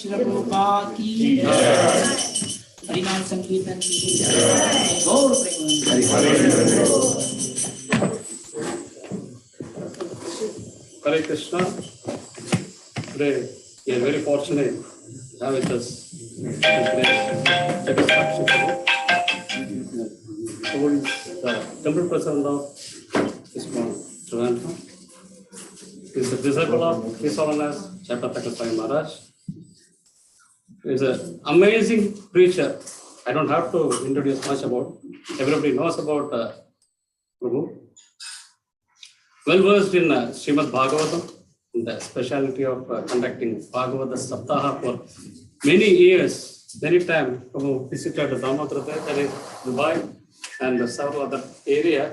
श्रील प्रभुपाद की हरिनाम संकीर्तन की गौर Premanand. Hare Krishna. Today we are very fortunate to have with us who is the temple president of this Trivandrum. He is the disciple of His Holiness Chapataka Sai Maharaj. He is an amazing preacher. I don't have to introduce much about. Everybody knows about Prabhu. Well versed in Srimad Bhagavatam, the specialty of conducting Bhagavata Saptaha for many years. Many times, Prabhu visited Dhammatrata in Dubai and several other areas.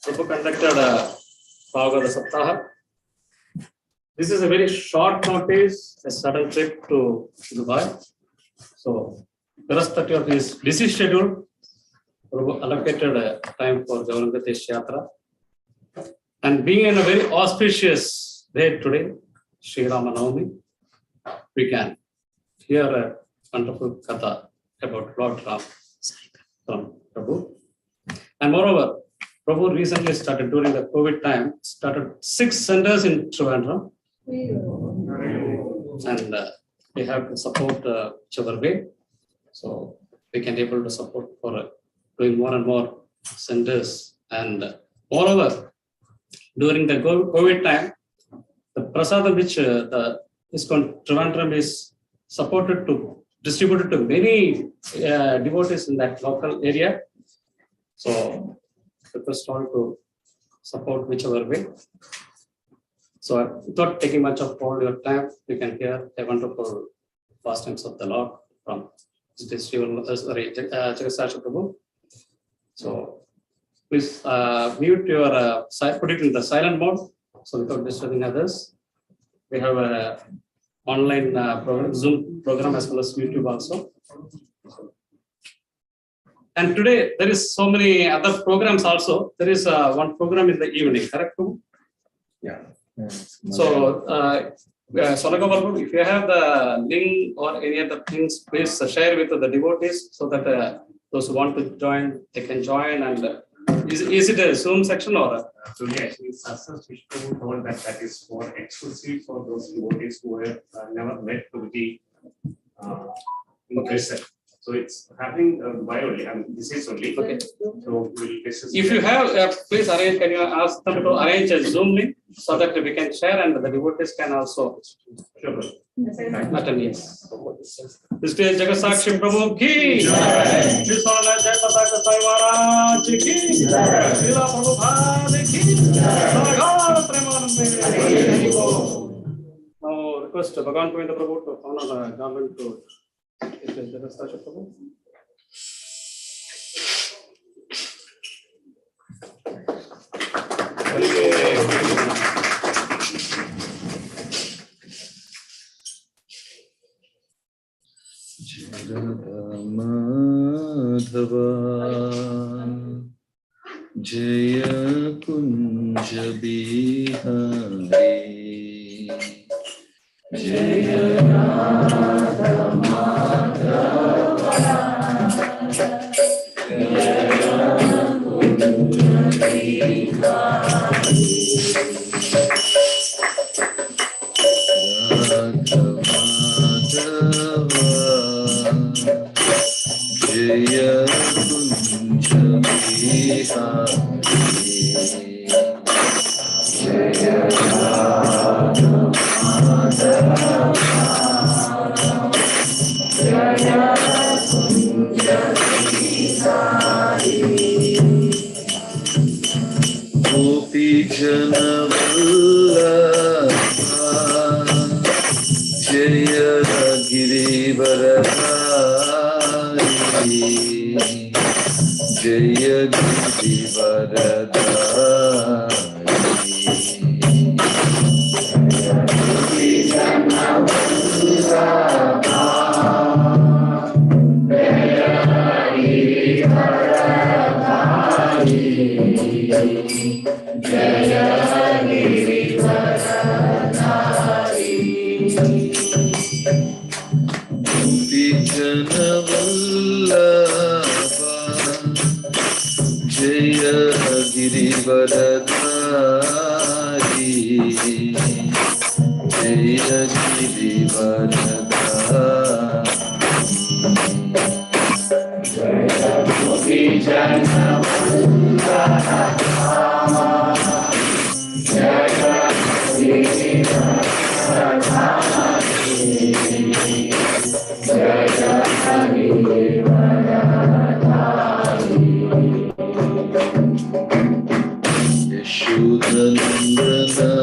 Prabhu conducted Bhagavata Saptaha. This is a very short notice, a sudden trip to Dubai. So, irrespective of his busy schedule, Prabhu allocated time for Jagannath Yatra. And being in a very auspicious day today, Sri Ramanavami, we can hear a wonderful katha about Lord Ram from Prabhu. And moreover, Prabhu recently started during the COVID time, started 6 centers in Trivandrum. And we have to support whichever way. So we can able to support for doing more and more centers. And moreover, during the COVID time, the prasadam which the ISKCON Trivandrum is supported to, distributed to many devotees in that local area. So, request all to support whichever way. So, without taking much of all your time, you can hear a wonderful pastimes of the Lord from Jagasasha Prabhu. So, please mute your put it in the silent mode, so without disturbing others. We have a online program, Zoom program, as well as YouTube also. And today there is so many other programs also. There is one program in the evening, correct? Yeah. So, Sonaka Babu, if you have the link or any other things, please share with the devotees so that those who want to join, they can join. And is it a Zoom section or? So actually, Sasa Vishnu told that is for exclusive for those devotees who have never met Prabhuji in person. So it's happening by only. I mean, this is only. Okay. So we'll discuss. If you have, please arrange. Can you ask them to arrange a Zoom link so that we can share and the devotees can also attend? Yes. This is Jagasakshi Prabhu ki. This one is Jayapataka Sai Maharaj ki. Srila Prabhupada ki. Sagar Premanande. Now request Bhagavan Govinda Prabhu to honor the government to. It is Jagasakshi Prabhu. Madhava Jaya Kunja Bihari Jaya Radha Madhava Jaya Kunja Bihari Radha Madhava Jaya Kunja Bihari Jaya Radha Madhava Jaya Kunja Bihari Gopi Jana Vallabha Jaya Girivardhari Jaya Girivardhari Gopi Jana Vallabha Jaya Girivardhari Jaya Girivardhari Jaya Girivarada Jaya Gopi Jana Vandana Jaya Girivarada Jaya Girivarada Yashodanandana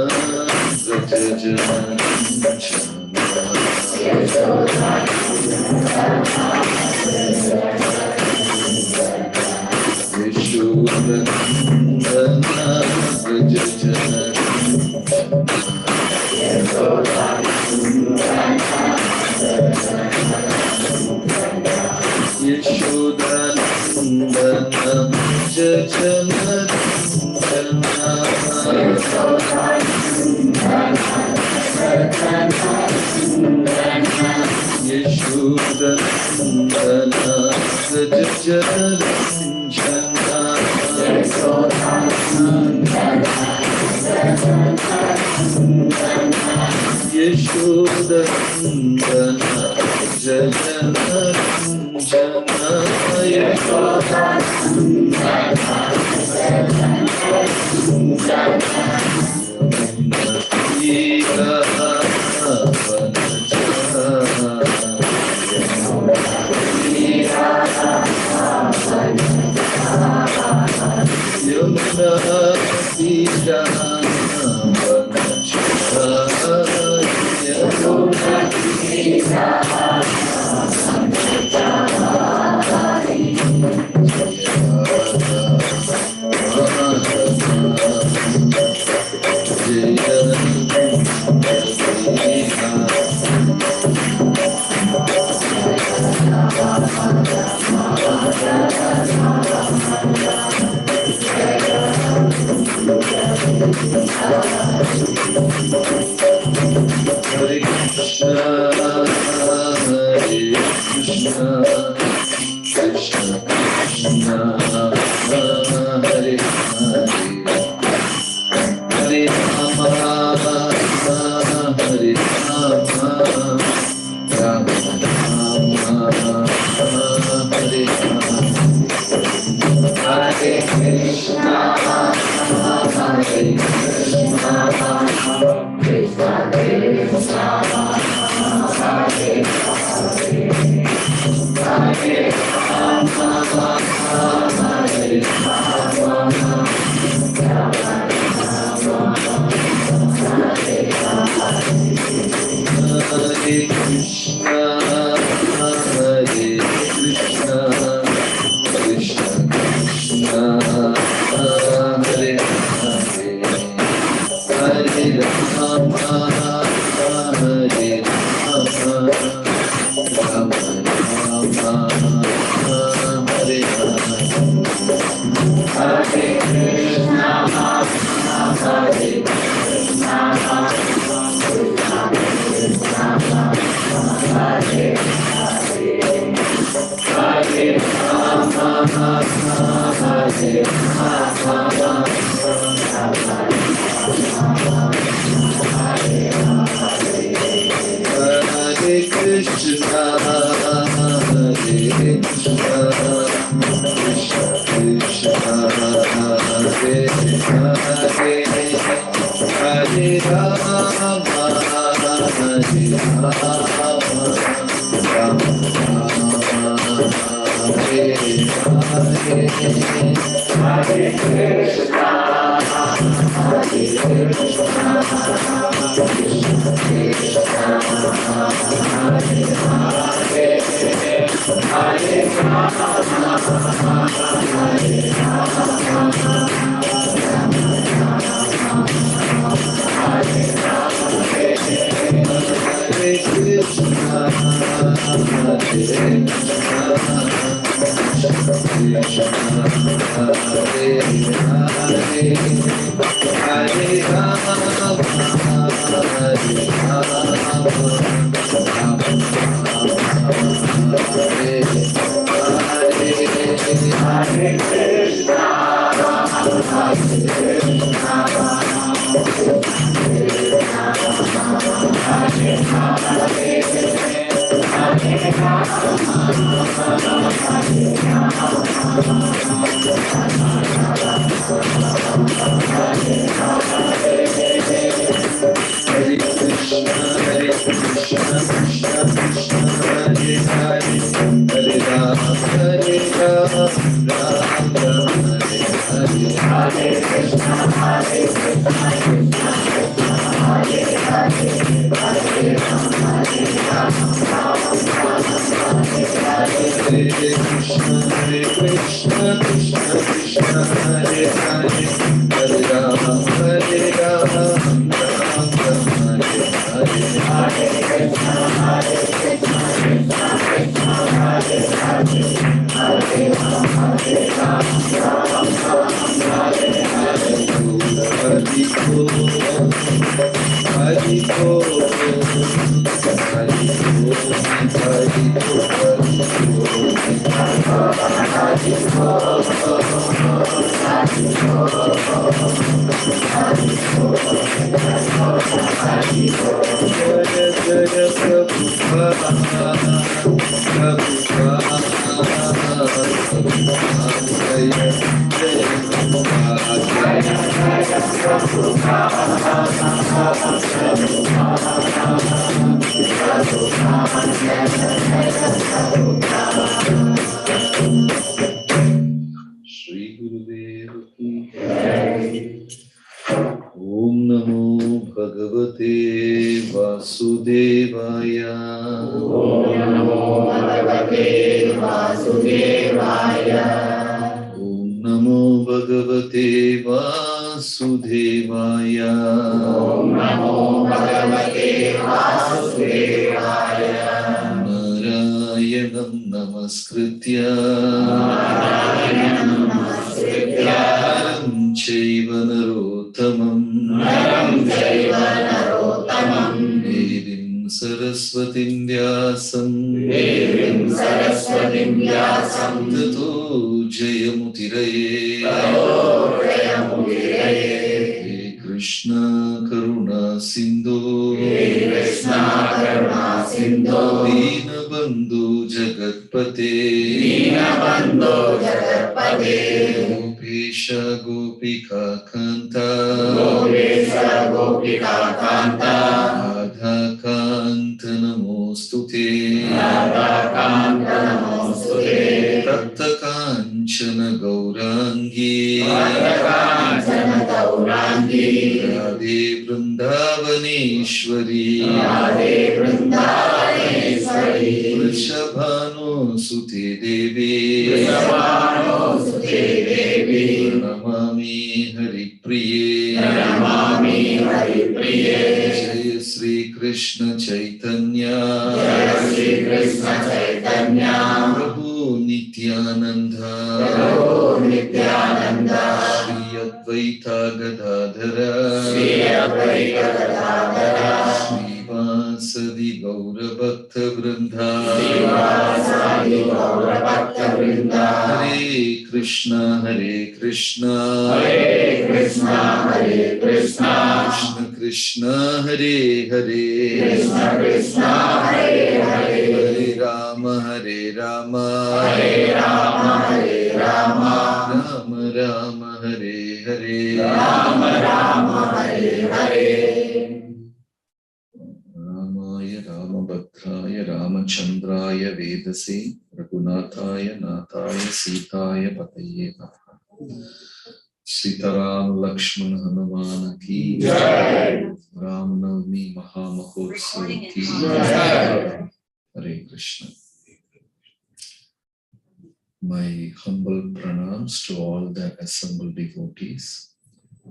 My humble pranams to all the assembled devotees.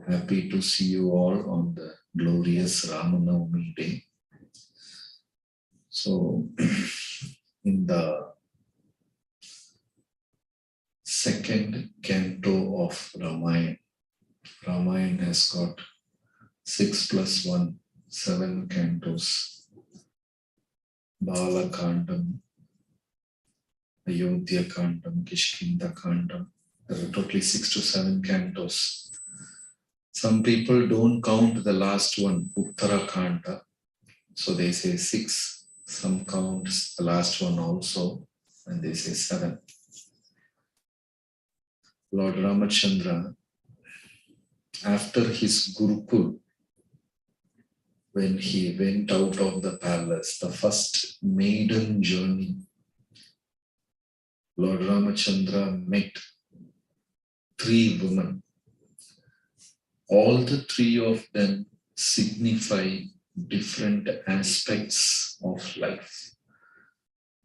Happy to see you all on the glorious Ramanavami day. So, in the second canto of Ramayana, Ramayana has got 6 + 1, 7 cantos. Balakandam, Ayodhya Kandam, Kishkinda Kandam. There are totally 6 to 7 cantos. Some people don't count the last one, Uttarakanda. So they say 6. Some counts the last one also, and they say 7. Lord Ramachandra, after his Gurukul, when he went out of the palace, the first maiden journey, Lord Ramachandra met 3 women. All the 3 of them signify different aspects of life.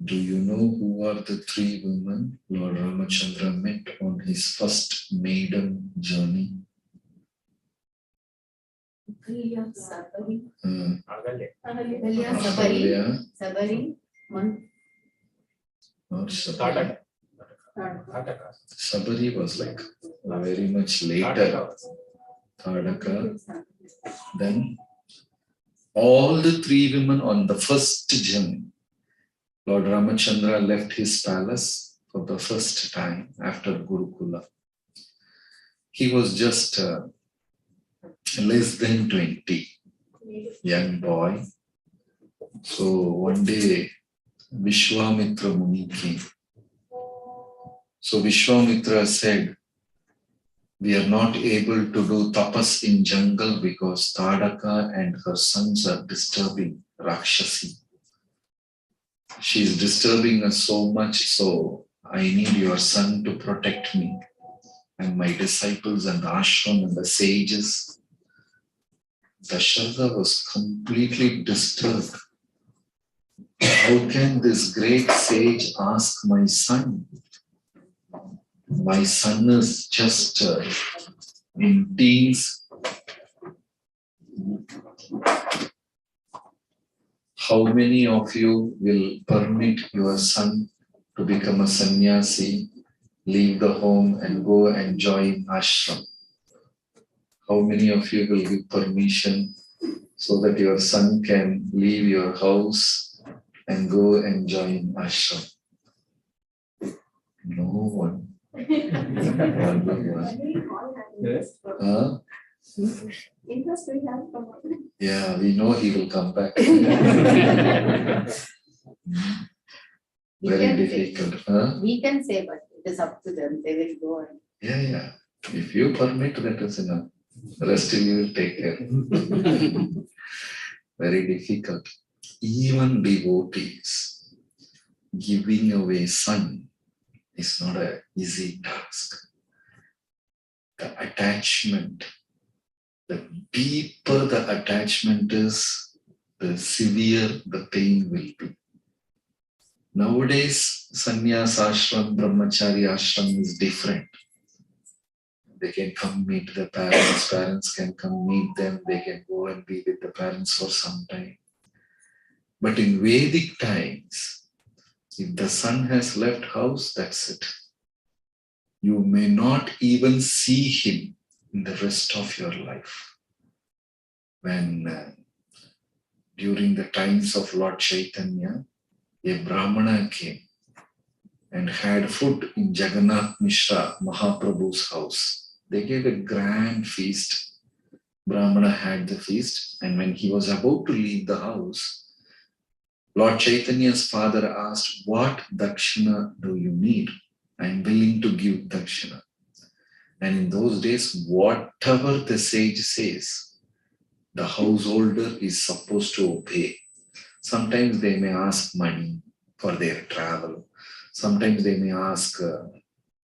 Do you know who are the 3 women Lord Ramachandra met on his first maiden journey? Ahalya, or Sabari. Sabari was like very much later. Tadaka. Then all the 3 women on the first journey, Lord Ramachandra left his palace for the first time after Gurukula. He was just less than 20, young boy. So one day, Vishwamitra Muni came. So Vishwamitra said, we are not able to do tapas in jungle because Tadaka and her sons are disturbing Rakshasi. She is disturbing us so much, so I need your son to protect me and my disciples and the ashram and the sages. Dasharatha was completely disturbed. How can this great sage ask my son? My son is just in teens. How many of you will permit your son to become a sannyasi, leave the home and go and join ashram? How many of you will give permission so that your son can leave your house and go and join ashram? No one. Huh? Yeah, we know he will come back. Very difficult. Huh? We can say, but it is up to them. They will go on. Yeah. If you permit, that is enough. The rest you will take care. Very difficult. Even devotees giving away son is not an easy task. The attachment, the deeper the attachment is, the severe the pain will be. Nowadays, sannyas ashram, brahmachari ashram is different. They can come meet the parents, parents can come meet them, they can go and be with the parents for some time. But in Vedic times, if the son has left house, that's it. You may not even see him in the rest of your life. When during the times of Lord Chaitanya, a Brahmana came and had food in Jagannath Mishra, Mahaprabhu's house. They gave a grand feast. Brahmana had the feast, and when he was about to leave the house, Lord Chaitanya's father asked, what dakshina do you need? I am willing to give dakshina. And in those days, whatever the sage says, the householder is supposed to obey. Sometimes they may ask money for their travel. Sometimes they may ask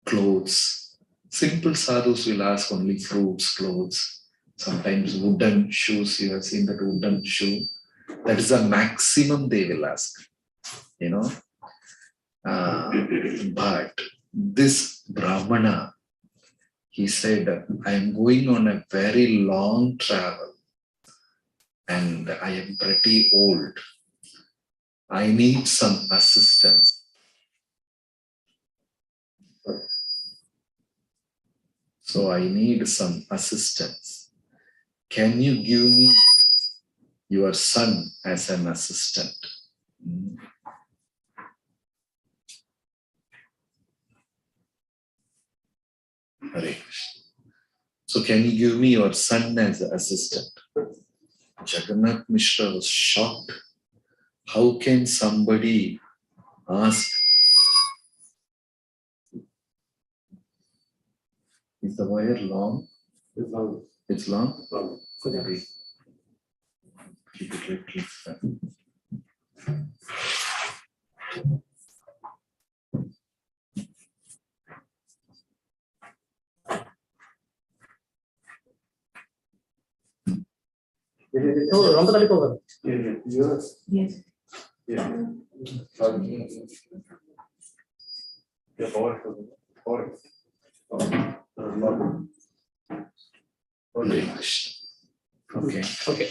clothes. Simple sadhus will ask only fruits, clothes. Sometimes wooden shoes. You have seen that wooden shoe. That is the maximum they will ask. You know. But this Brahmana, he said, I am going on a very long travel and I am pretty old. I need some assistance. So I need some assistance. Can you give me your son as an assistant? Hare Krishna. So can you give me your son as an assistant? Jagannath Mishra was shocked. How can somebody ask? Is the wire long? It's long. It's long? Long. Maybe. Keep it like this. तो रंग ताली को कर Yes. Hare Krishna. Okay. Okay.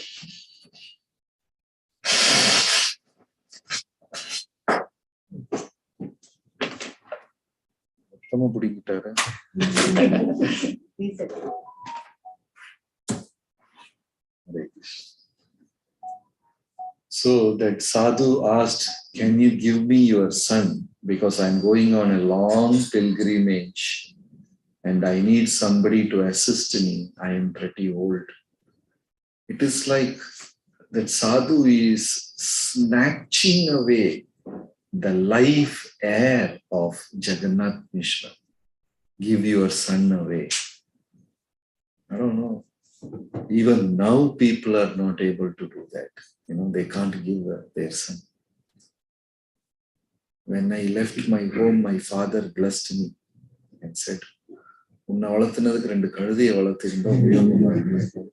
மொத்தமா பிடிக்கிட்டாரு. Please sit. Hare Krishna. So that sadhu asked, can you give me your son? Because I'm going on a long pilgrimage and I need somebody to assist me. I am pretty old. It is like that sadhu is snatching away the life air of Jagannath Mishra. Give your son away. I don't know. Even now people are not able to do that. They can't give their son. When I left my home, my father blessed me and said, உன்னை வளர்த்துனதுக்கு 2 கழுதையை வளர்த்துருந்தா உபயோகமா இருக்கும்.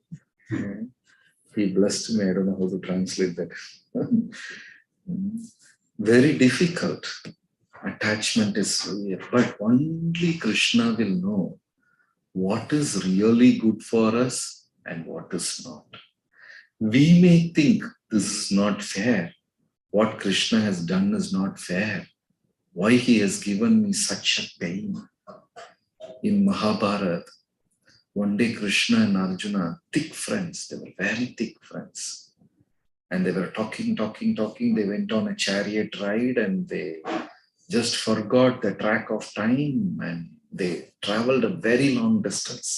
He blessed me. I don't know how to translate that. Very difficult. Attachment is real, but only Krishna will know what is really good for us and what is not. We may think this is not fair. What Krishna has done is not fair. Why he has given me such a pain? In Mahabharata, one day Krishna and Arjuna, thick friends, they were very thick friends. And they were talking. They went on a chariot ride and they just forgot the track of time and they traveled a very long distance.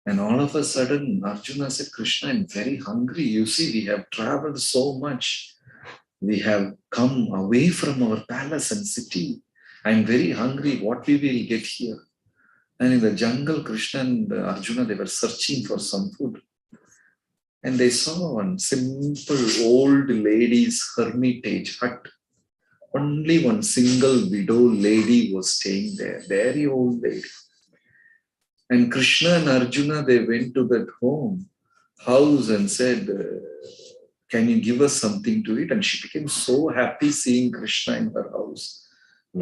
And all of a sudden, Arjuna said, Krishna, I'm very hungry. You see, we have traveled so much. We have come away from our palace and city. I'm very hungry. What we will get here? And in the jungle, Krishna and Arjuna, they were searching for some food. And they saw one simple old lady's hermitage hut. Only one single widow lady was staying there, very old lady. And Krishna and Arjuna, they went to that house and said, can you give us something to eat? And she became so happy seeing Krishna in her house.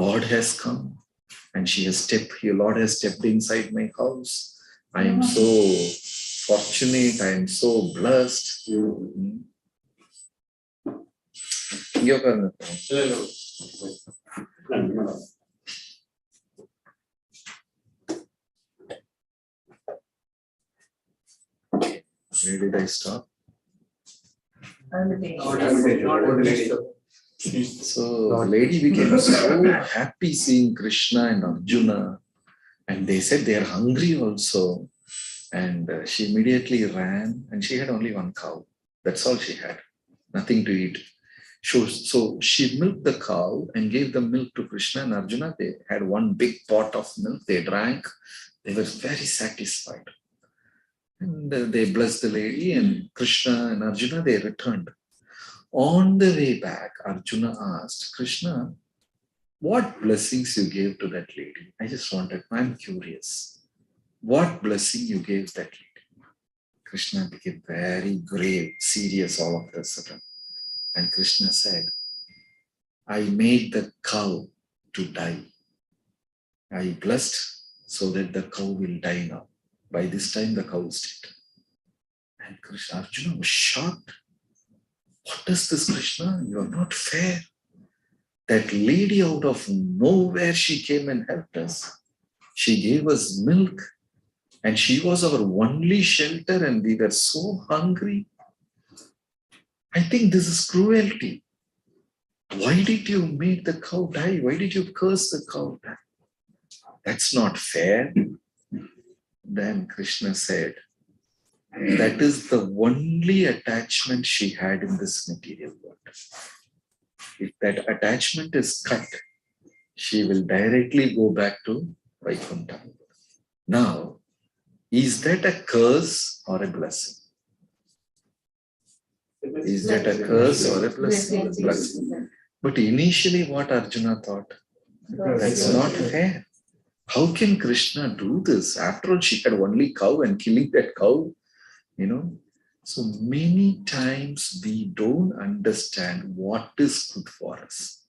Lord has come and Lord has stepped inside my house. I am so fortunate. I am so blessed. Where did I stop? So the lady became so happy seeing Krishna and Arjuna, and they said they are hungry also. And she immediately ran, and she had only one cow. That's all she had, nothing to eat. So she milked the cow and gave the milk to Krishna and Arjuna. They had one big pot of milk. They drank. They were very satisfied. And they blessed the lady, and Krishna and Arjuna, they returned. On the way back, Arjuna asked, Krishna, what blessings you gave to that lady? I just wanted, I'm curious. What blessing you gave that lady? Krishna became very grave, serious all of a sudden. And Krishna said, I made the cow to die. I blessed so that the cow will die now. By this time, the cow is dead. And Arjuna was shocked. What is this, Krishna? You are not fair. That lady out of nowhere, she came and helped us. She gave us milk and she was our only shelter and we were so hungry. I think this is cruelty. Why did you make the cow die? Why did you curse the cow die? That's not fair. Then Krishna said, that is the only attachment she had in this material world. If that attachment is cut, she will directly go back to Vaikuntha. Now, is that a curse or a blessing? Is that a curse or a blessing? Blessing. But initially what Arjuna thought? That's not fair. How can Krishna do this? After all, she had only cow and killing that cow, So many times we don't understand what is good for us.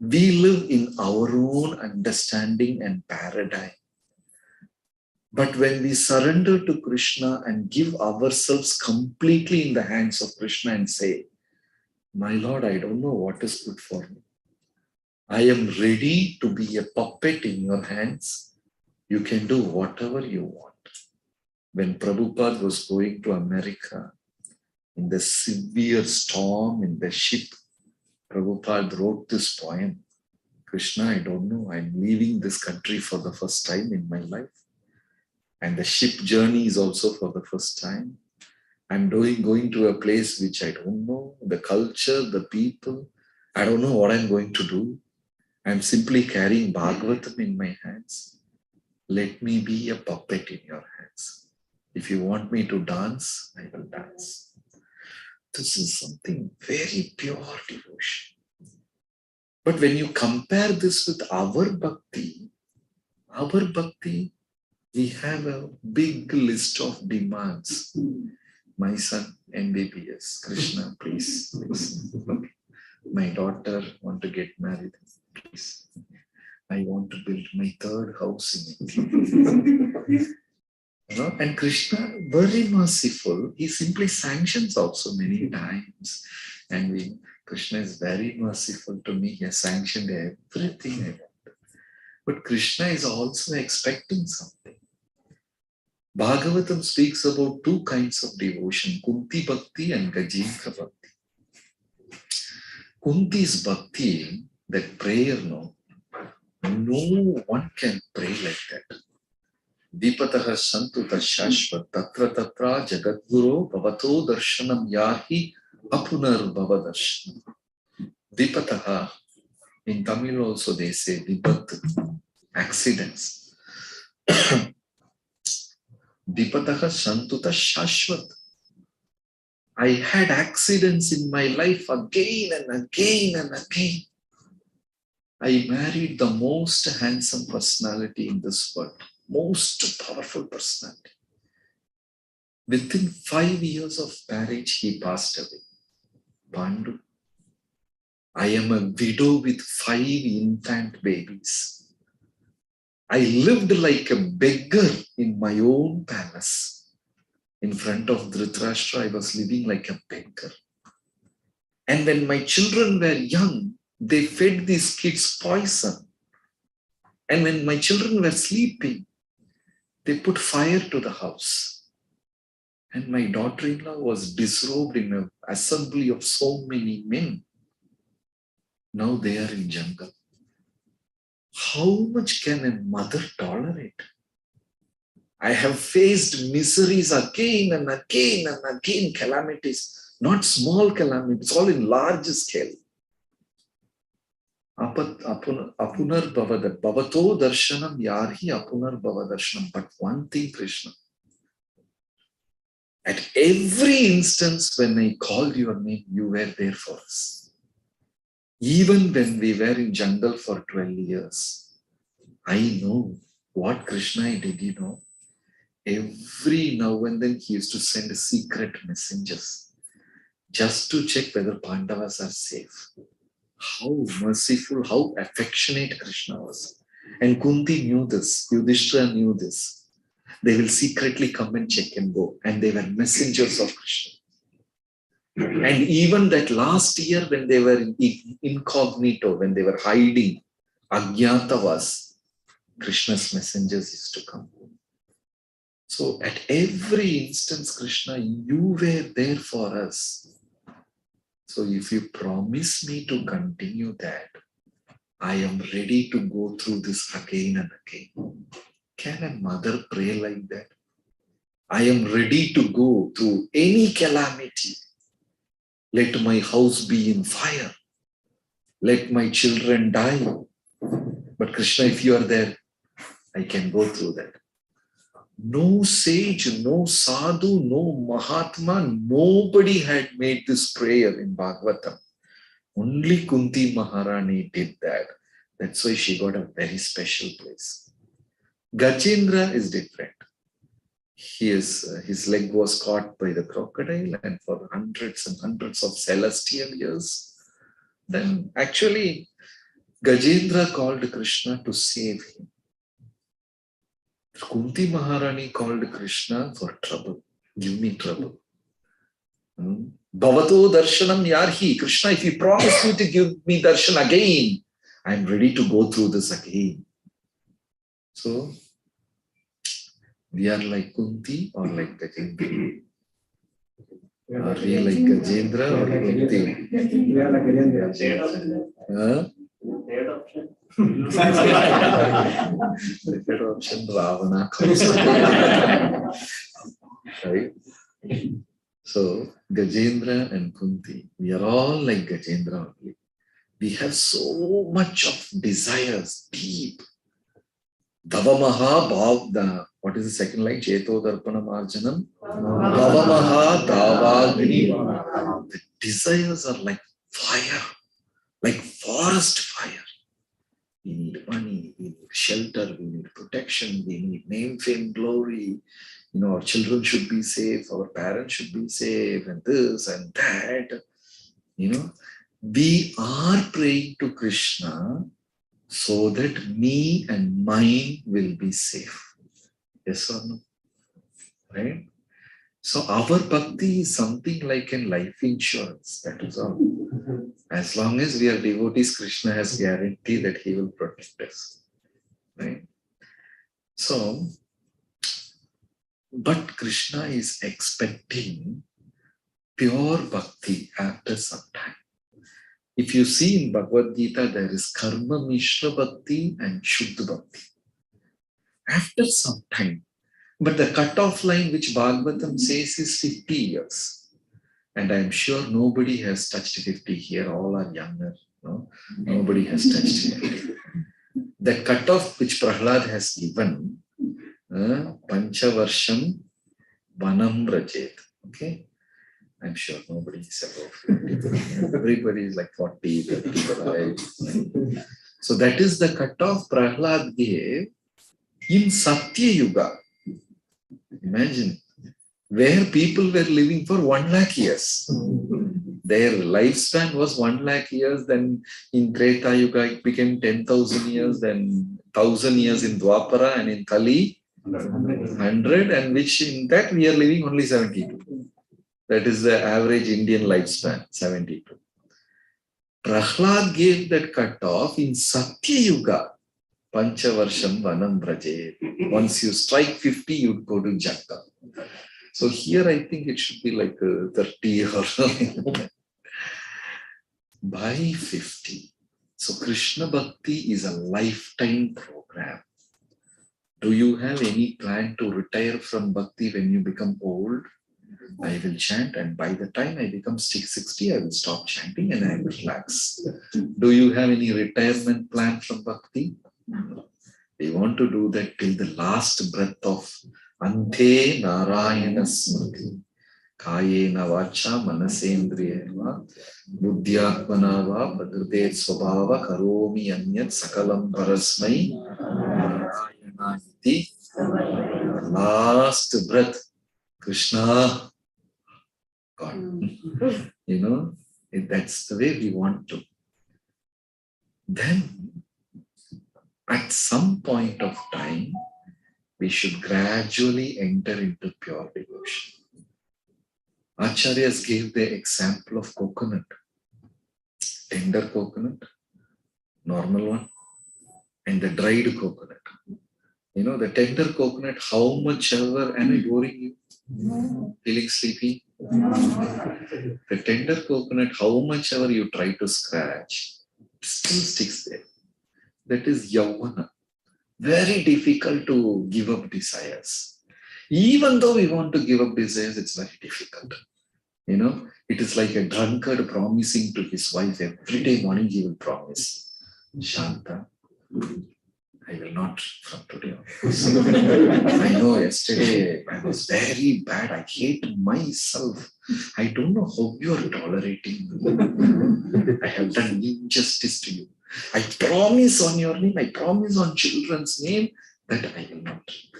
We live in our own understanding and paradigm. But when we surrender to Krishna and give ourselves completely in the hands of Krishna and say, my Lord, I don't know what is good for me. I am ready to be a puppet in your hands. You can do whatever you want. When Prabhupada was going to America, in the severe storm in the ship, Prabhupada wrote this poem. Krishna, I don't know, I'm leaving this country for the first time in my life. And the ship journey is also for the first time. I'm going to a place which I don't know, the culture, the people. I don't know what I'm going to do. I'm simply carrying Bhagavatam in my hands. Let me be a puppet in your hands. If you want me to dance, I will dance. This is something very pure devotion. But when you compare this with our bhakti, we have a big list of demands. My son, MBBS, Krishna, please. Okay. My daughter want to get married, please. I want to build my third house in India. And Krishna, very merciful, he simply sanctions also many times. And Krishna is very merciful to me. He has sanctioned everything I want. But Krishna is also expecting something. Bhagavatam speaks about two kinds of devotion, Kunti Bhakti and Gajendra Bhakti. Kunti's Bhakti, that prayer, no one can pray like that. Dipataha Santuta Shashvat Tatra Tatra Jagadguru Bhavato Darshanam Yahi Apunar Bhavadarshanam. Dipataha, in Tamil also they say Vipat, accidents. Dipataha Santuta Shashvat. I had accidents in my life again and again and again. I married the most handsome personality in this world, most powerful personality. Within 5 years of marriage, he passed away. Pandu. I am a widow with 5 infant babies. I lived like a beggar in my own palace. In front of Dhritarashtra, I was living like a beggar. And when my children were young, they fed these kids poison. And when my children were sleeping, they put fire to the house. And my daughter-in-law was disrobed in an assembly of so many men. Now they are in jungle. How much can a mother tolerate? I have faced miseries again and again and again, calamities, not small calamities, all in large scale. Apunar Bhavada, Bhavato Darshanam Yarhi Apunar Bhavadarshanam. But one thing, Krishna, at every instance when I called your name, you were there for us. Even when we were in jungle for 12 years, I know what Krishna did, Every now and then he used to send secret messengers just to check whether Pandavas are safe. How merciful, how affectionate Krishna was. And Kunti knew this, Yudhishthira knew this. They will secretly come and check and go. And they were messengers of Krishna. And even that last year when they were incognito, when they were hiding, Ajnatavas, Krishna's messengers used to come. So at every instance, Krishna, you were there for us. So if you promise me to continue that, I am ready to go through this again and again. Can a mother pray like that? I am ready to go through any calamity. Let my house be in fire. Let my children die. But Krishna, if you are there, I can go through that. No sage, no sadhu, no Mahatma, nobody had made this prayer in Bhagavatam. Only Kunti Maharani did that. That's why she got a very special place. Gajendra is different. His leg was caught by the crocodile, and for hundreds and hundreds of celestial years, then actually Gajendra called Krishna to save him. Kunti Maharani called Krishna for trouble. Give me trouble. Bhavato darshanam yarhi. Krishna, if you promise me to give me darshan again, I'm ready to go through this again. So, we are like Kunti or like Gajendra? Are we like Gajendra or Kunti? We are like Gajendra. Huh? Third option. The third option, Ravana comes. Right? So, Gajendra and Kunti, we are all like Gajendra only. We have so much of desires, deep. Davamaha bhav, what is the second line? Cheto darpana marjanam. Davamaha davagni. The desires are like fire, like forest fire. We need money, we need shelter, we need protection, we need name, fame, glory. Our children should be safe, our parents should be safe, and this and that. We are praying to Krishna so that me and mine will be safe. Yes or no? Right? So our bhakti is something like a life insurance. That is all. As long as we are devotees, Krishna has guarantee that he will protect us. Right? So, but Krishna is expecting pure bhakti after some time. If you see in Bhagavad Gita, there is karma mishra bhakti and shuddha bhakti. After some time, but the cutoff line which Bhagavatam says is 50 years. And I'm sure nobody has touched 50 here, all are younger. No? Nobody has touched 50. The cutoff which Prahlad has given, Panchavarsham Vanam Rajet. Okay? I'm sure nobody is above 50. Everybody is like 40, 35. So that is the cutoff Prahlad gave in Satya Yuga. Imagine, where people were living for 1 lakh years. Their lifespan was 1 lakh years, then in Treta Yuga it became 10,000 years, then 1,000 years in Dwapara, and in Kali 100, and which in that we are living only 72. That is the average Indian lifespan, 72. Prahlad gave that cutoff in Satya Yuga. Panchavarsham Vanam Braje. Once you strike 50, you go to Jagga. So here I think it should be like 30 or something. By 50. So Krishna Bhakti is a lifetime program. Do you have any plan to retire from Bhakti when you become old? I will chant, and by the time I become 60, I will stop chanting and I will relax. Do you have any retirement plan from Bhakti? We want to do that till the last breath of Ante Narayana Smriti. Kayena Vacha Manasendriyeva Buddhyatmanava Prakrite Swabhava Karomi Anyat Sakalam Parasmai Narayana Iti. Last breath, Krishna, God. That's the way we want to. Then, at some point of time, we should gradually enter into pure devotion. Acharyas gave the example of coconut. Tender coconut, normal one, and the dried coconut. The tender coconut, how much ever, am I boring you? No. Feeling sleepy? No. The tender coconut, how much ever you try to scratch, it still sticks there. That is yavana. Very difficult to give up desires. Even though we want to give up desires, it's very difficult. You know, it is like a drunkard promising to his wife every day morning he will promise, Shanta, I will not from today on. I know yesterday I was very bad. I hate myself. I don't know how you are tolerating me. I have done injustice to you. I promise on your name, I promise on children's name that I will not drink.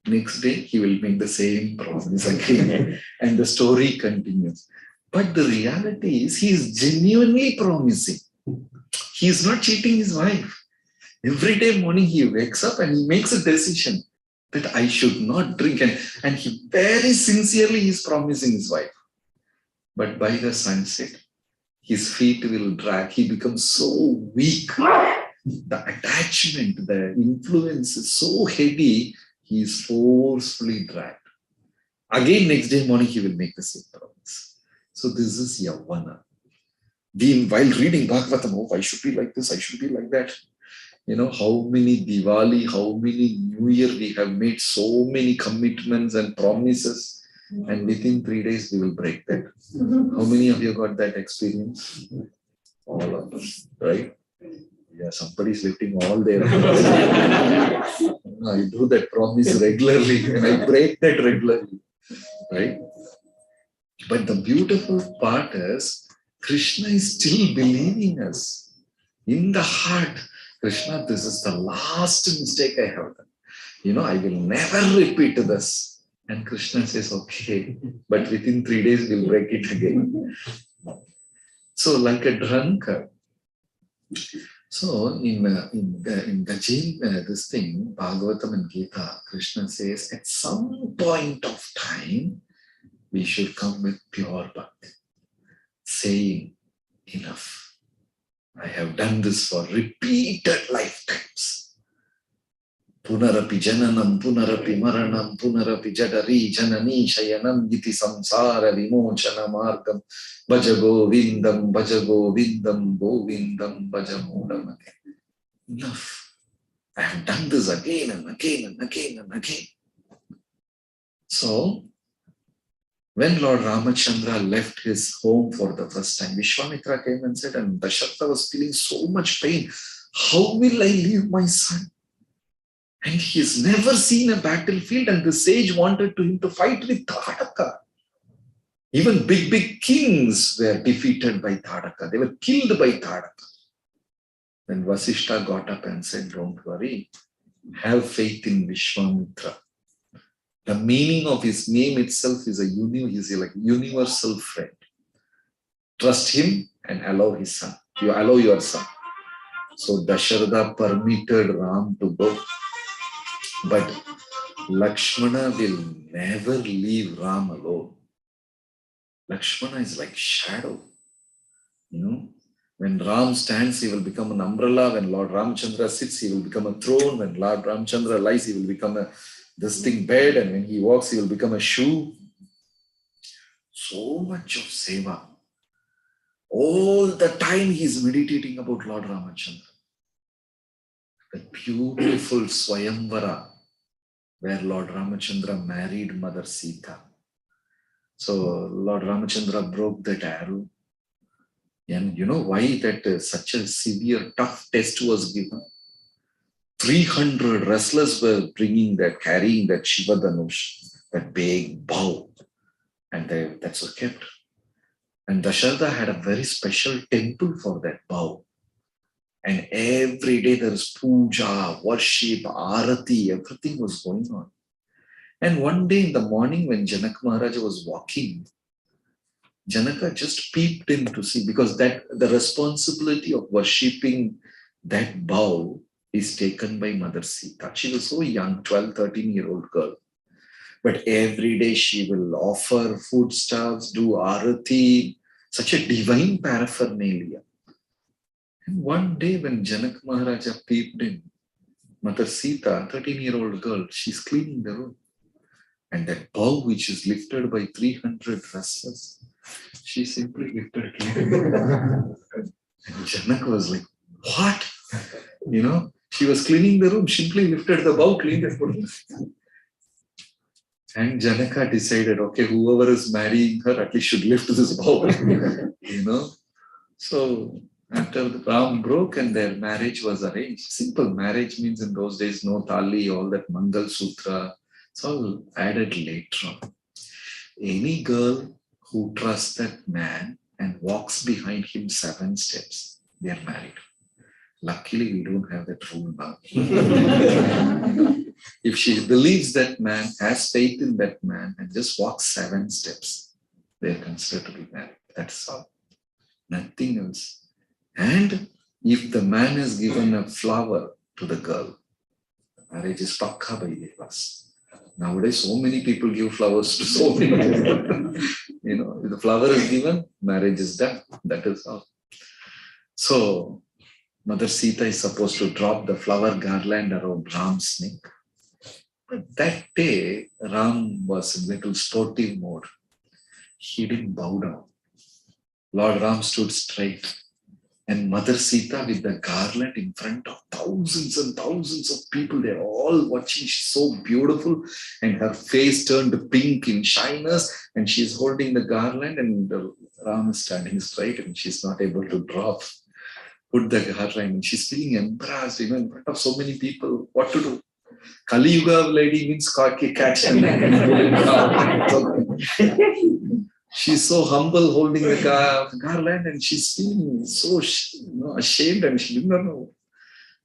Next day, he will make the same promise again, and the story continues. But the reality is, he is genuinely promising. He is not cheating his wife. Every day morning, he wakes up and he makes a decision that I should not drink. And he very sincerely is promising his wife. But by the sunset, his feet will drag. He becomes so weak. The attachment, the influence is so heavy, he is forcefully dragged. Again, next day morning, he will make the same promise. So this is Yavana. While reading Bhagavatam, oh, I should be like this, I should be like that. You know, how many Diwali, how many New Year we have made so many commitments and promises, and within 3 days we will break that. How many of you got that experience? All of us, right? Yeah, somebody is lifting all their hands. I do that promise regularly and I break that regularly, right? But the beautiful part is Krishna is still believing us. In the heart, Krishna, this is the last mistake I have done. You know, I will never repeat this. And Krishna says, okay, but within 3 days we'll break it again. So like a drunkard. So in this thing, Bhagavatam and Gita, Krishna says, at some point of time, we should come with pure bhakti, saying, enough. I have done this for repeated lifetimes. Punarapi jananam, punarapi maranam, punarapi jadari, janani shayanam, iti samsara vimochana margam, bhaja govindam, govindam, bhaja mudam. Enough. I have done this again and again and again and again. So, when Lord Ramachandra left his home for the first time, Vishwamitra came and said, and Dasharatha was feeling so much pain. How will I leave my son? And he has never seen a battlefield, and the sage wanted him to fight with Tadaka. Even big kings were defeated by Tadaka. They were killed by Tadaka. Then Vasishta got up and said, don't worry, have faith in Vishwamitra. The meaning of his name itself is he's like universal friend. Trust him and allow his son. You allow your son. So Dasharatha permitted Ram to go. But Lakshmana will never leave Ram alone. Lakshmana is like shadow. You know, when Ram stands, he will become an umbrella. When Lord Ramchandra sits, he will become a throne. When Lord Ramchandra lies, he will become this thing bed. And when he walks, he will become a shoe. So much of seva. All the time he is meditating about Lord Ramachandra. The beautiful Swayamvara, where Lord Ramachandra married Mother Sita. So Lord Ramachandra broke that arrow. And you know why that such a severe, tough test was given? 300 wrestlers were carrying that Shiva Dhanush, that big bow. And that's what kept. And Dasharatha had a very special temple for that bow. And every day there is puja, worship, arati, everything was going on. And one day in the morning when Janak Maharaja was walking, Janaka just peeped in to see, because the responsibility of worshipping that bow is taken by Mother Sita. She was so young, 12, 13-year-old girl. But every day she will offer foodstuffs, do arati, such a divine paraphernalia. And one day when Janak Maharaja peeped in, Mother Sita, 13-year-old girl, she's cleaning the room. And that bow which is lifted by 300 wrestlers, she simply lifted it. And Janak was like, what? You know, She was cleaning the room, simply lifted the bow, cleaned it. And Janaka decided, okay, whoever is marrying her at least should lift this bow. So after the Ram broke and their marriage was arranged. Simple marriage means in those days, no tali, all that Mangal Sutra. It's all added later on. Any girl who trusts that man and walks behind him 7 steps, they are married. Luckily, we don't have that rule now. If she believes that man, has faith in that man, and just walks 7 steps, they are considered to be married. That's all. Nothing else. And if the man has given a flower to the girl, marriage is pakka by devas. Nowadays, so many people give flowers to so many people. If the flower is given, marriage is done. That is all. So, Mother Sita is supposed to drop the flower garland around Ram's neck. But that day, Ram was in little sportive mode. He didn't bow down. Lord Ram stood straight. And Mother Sita with the garland in front of thousands and thousands of people, they're all watching. She's so beautiful. And her face turned pink in shyness. And she's holding the garland and Ram is standing straight and she's not able to put the garland. And she's feeling embarrassed, in front of so many people. What to do? Kali Yuga lady means catch and she's so humble holding the garland and she's feeling so ashamed and she did not know.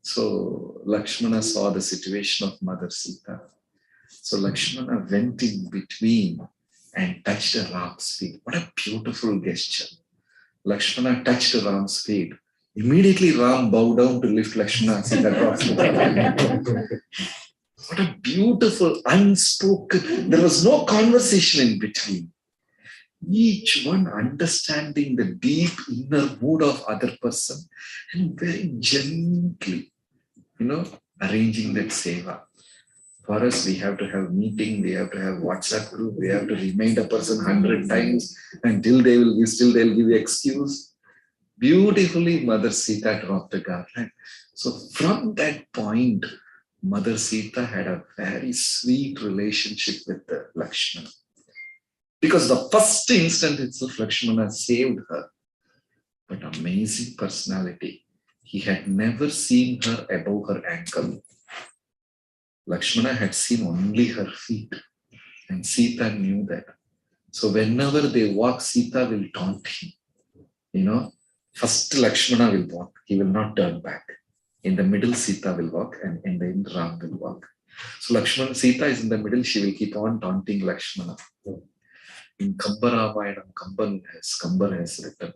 So Lakshmana saw the situation of Mother Sita. So Lakshmana went in between and touched Ram's feet. What a beautiful gesture. Lakshmana touched Ram's feet. Immediately Ram bowed down to lift Lakshmana and Sita across the garland. What a beautiful, unspoken, there was no conversation in between. Each one understanding the deep inner mood of other person and very gently, arranging that seva. For us, we have to have meeting, we have to have WhatsApp group, we have to remind a person 100 times until they'll give you excuse. Beautifully, Mother Sita dropped the garland. So from that point, Mother Sita had a very sweet relationship with Lakshmana. Because the first instant itself, Lakshmana saved her. But amazing personality. He had never seen her above her ankle. Lakshmana had seen only her feet. And Sita knew that. So whenever they walk, Sita will taunt him. First Lakshmana will walk. He will not turn back. In the middle, Sita will walk. And in the end, Ram will walk. So Sita is in the middle. She will keep on taunting Lakshmana. In Kambaramayanam, Kambar has written,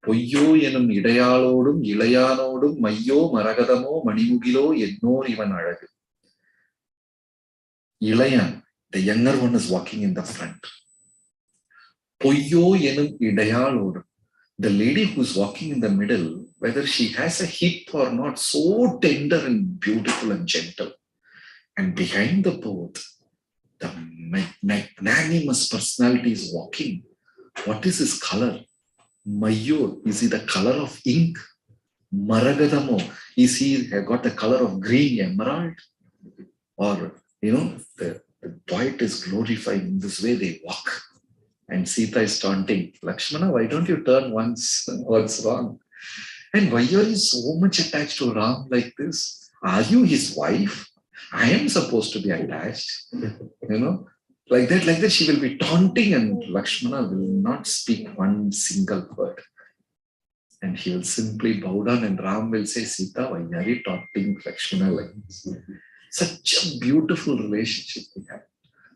Poyyo enum idayalodum, ilayanodum, mayyo maragadamo, manimugilo, yennor ivan alagu. Ilayan, the younger one is walking in the front. Poyyo enum idayalodum. The lady who's walking in the middle, whether she has a hip or not, so tender and beautiful and gentle. And behind the both, the magnanimous personality is walking. What is his color? Mayur, is he the color of ink? Maragadamo, is he got the color of green emerald? Or, the white is glorified. In this way they walk. And Sita is taunting, Lakshmana, why don't you turn once? What's wrong? And why are you so much attached to Ram like this? Are you his wife? I am supposed to be attached. Like that she will be taunting and Lakshmana will not speak one single word. And he will simply bow down and Ram will say, Sita, why are you taunting Lakshmana like this? Such a beautiful relationship we have.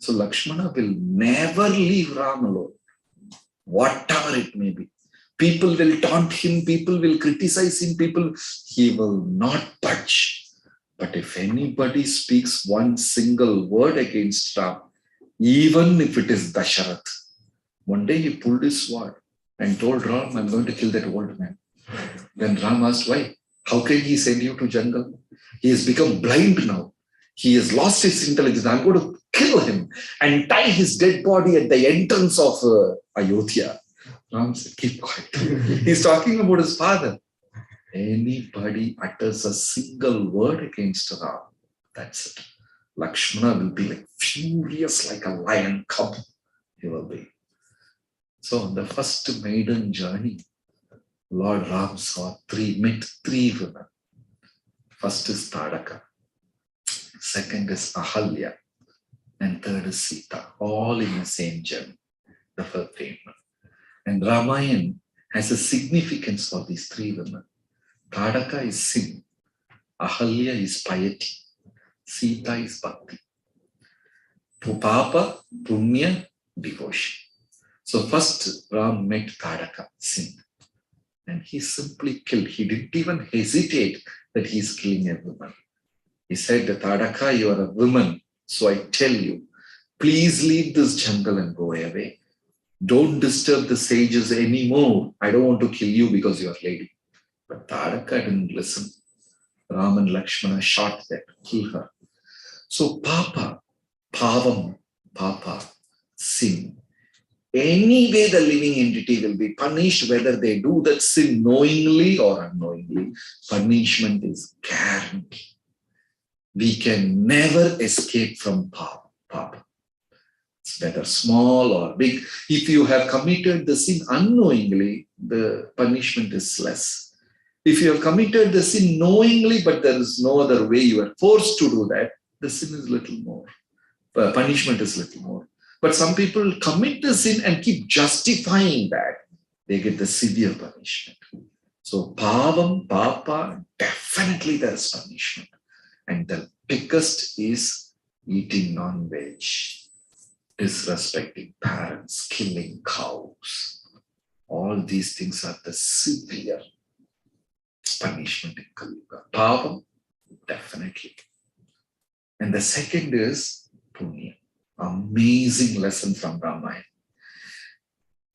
So Lakshmana will never leave Ram alone, whatever it may be. People will taunt him, people will criticize him, he will not budge. But if anybody speaks one single word against Ram, even if it is Dasharath, one day he pulled his sword and told Ram, I'm going to kill that old man. Then Ram asked, why? How can he send you to jungle? He has become blind now. He has lost his intelligence. I'm going to kill him and tie his dead body at the entrance of Ayodhya. Ram said, keep quiet. He's talking about his father. Anybody utters a single word against Ram, that's it. Lakshmana will be like furious like a lion cub. He will be. So on the first maiden journey, Lord Ram met three women. First is Tadaka, second is Ahalya, and third is Sita, all in the same journey, the first three women. And Ramayana has a significance for these three women. Tadaka is sin, Ahalya is piety, Sita is bhakti. Papa, punya, devotion. So first Ram met Tadaka, sin. And he simply killed. He didn't even hesitate that he's killing a woman. He said, Tadaka, you are a woman. So I tell you, please leave this jungle and go away. Don't disturb the sages anymore. I don't want to kill you because you are lady. But Tadaka didn't listen. Ram and Lakshmana shot that, killed her. So Papa, Pavam, Papa, sin. Anyway, the living entity will be punished, whether they do that sin knowingly or unknowingly. Punishment is guaranteed. We can never escape from Papa. It's whether small or big. If you have committed the sin unknowingly, the punishment is less. If you have committed the sin knowingly, but there is no other way, you are forced to do that, the sin is little more. Punishment is little more. But some people commit the sin and keep justifying that. They get the severe punishment. So Pavam, Papa, definitely there is punishment. And the biggest is eating non-veg, disrespecting parents, killing cows. All these things are the severe punishment in Kali Yuga. Pavam, definitely. And the second is punya. Amazing lesson from Ramayana.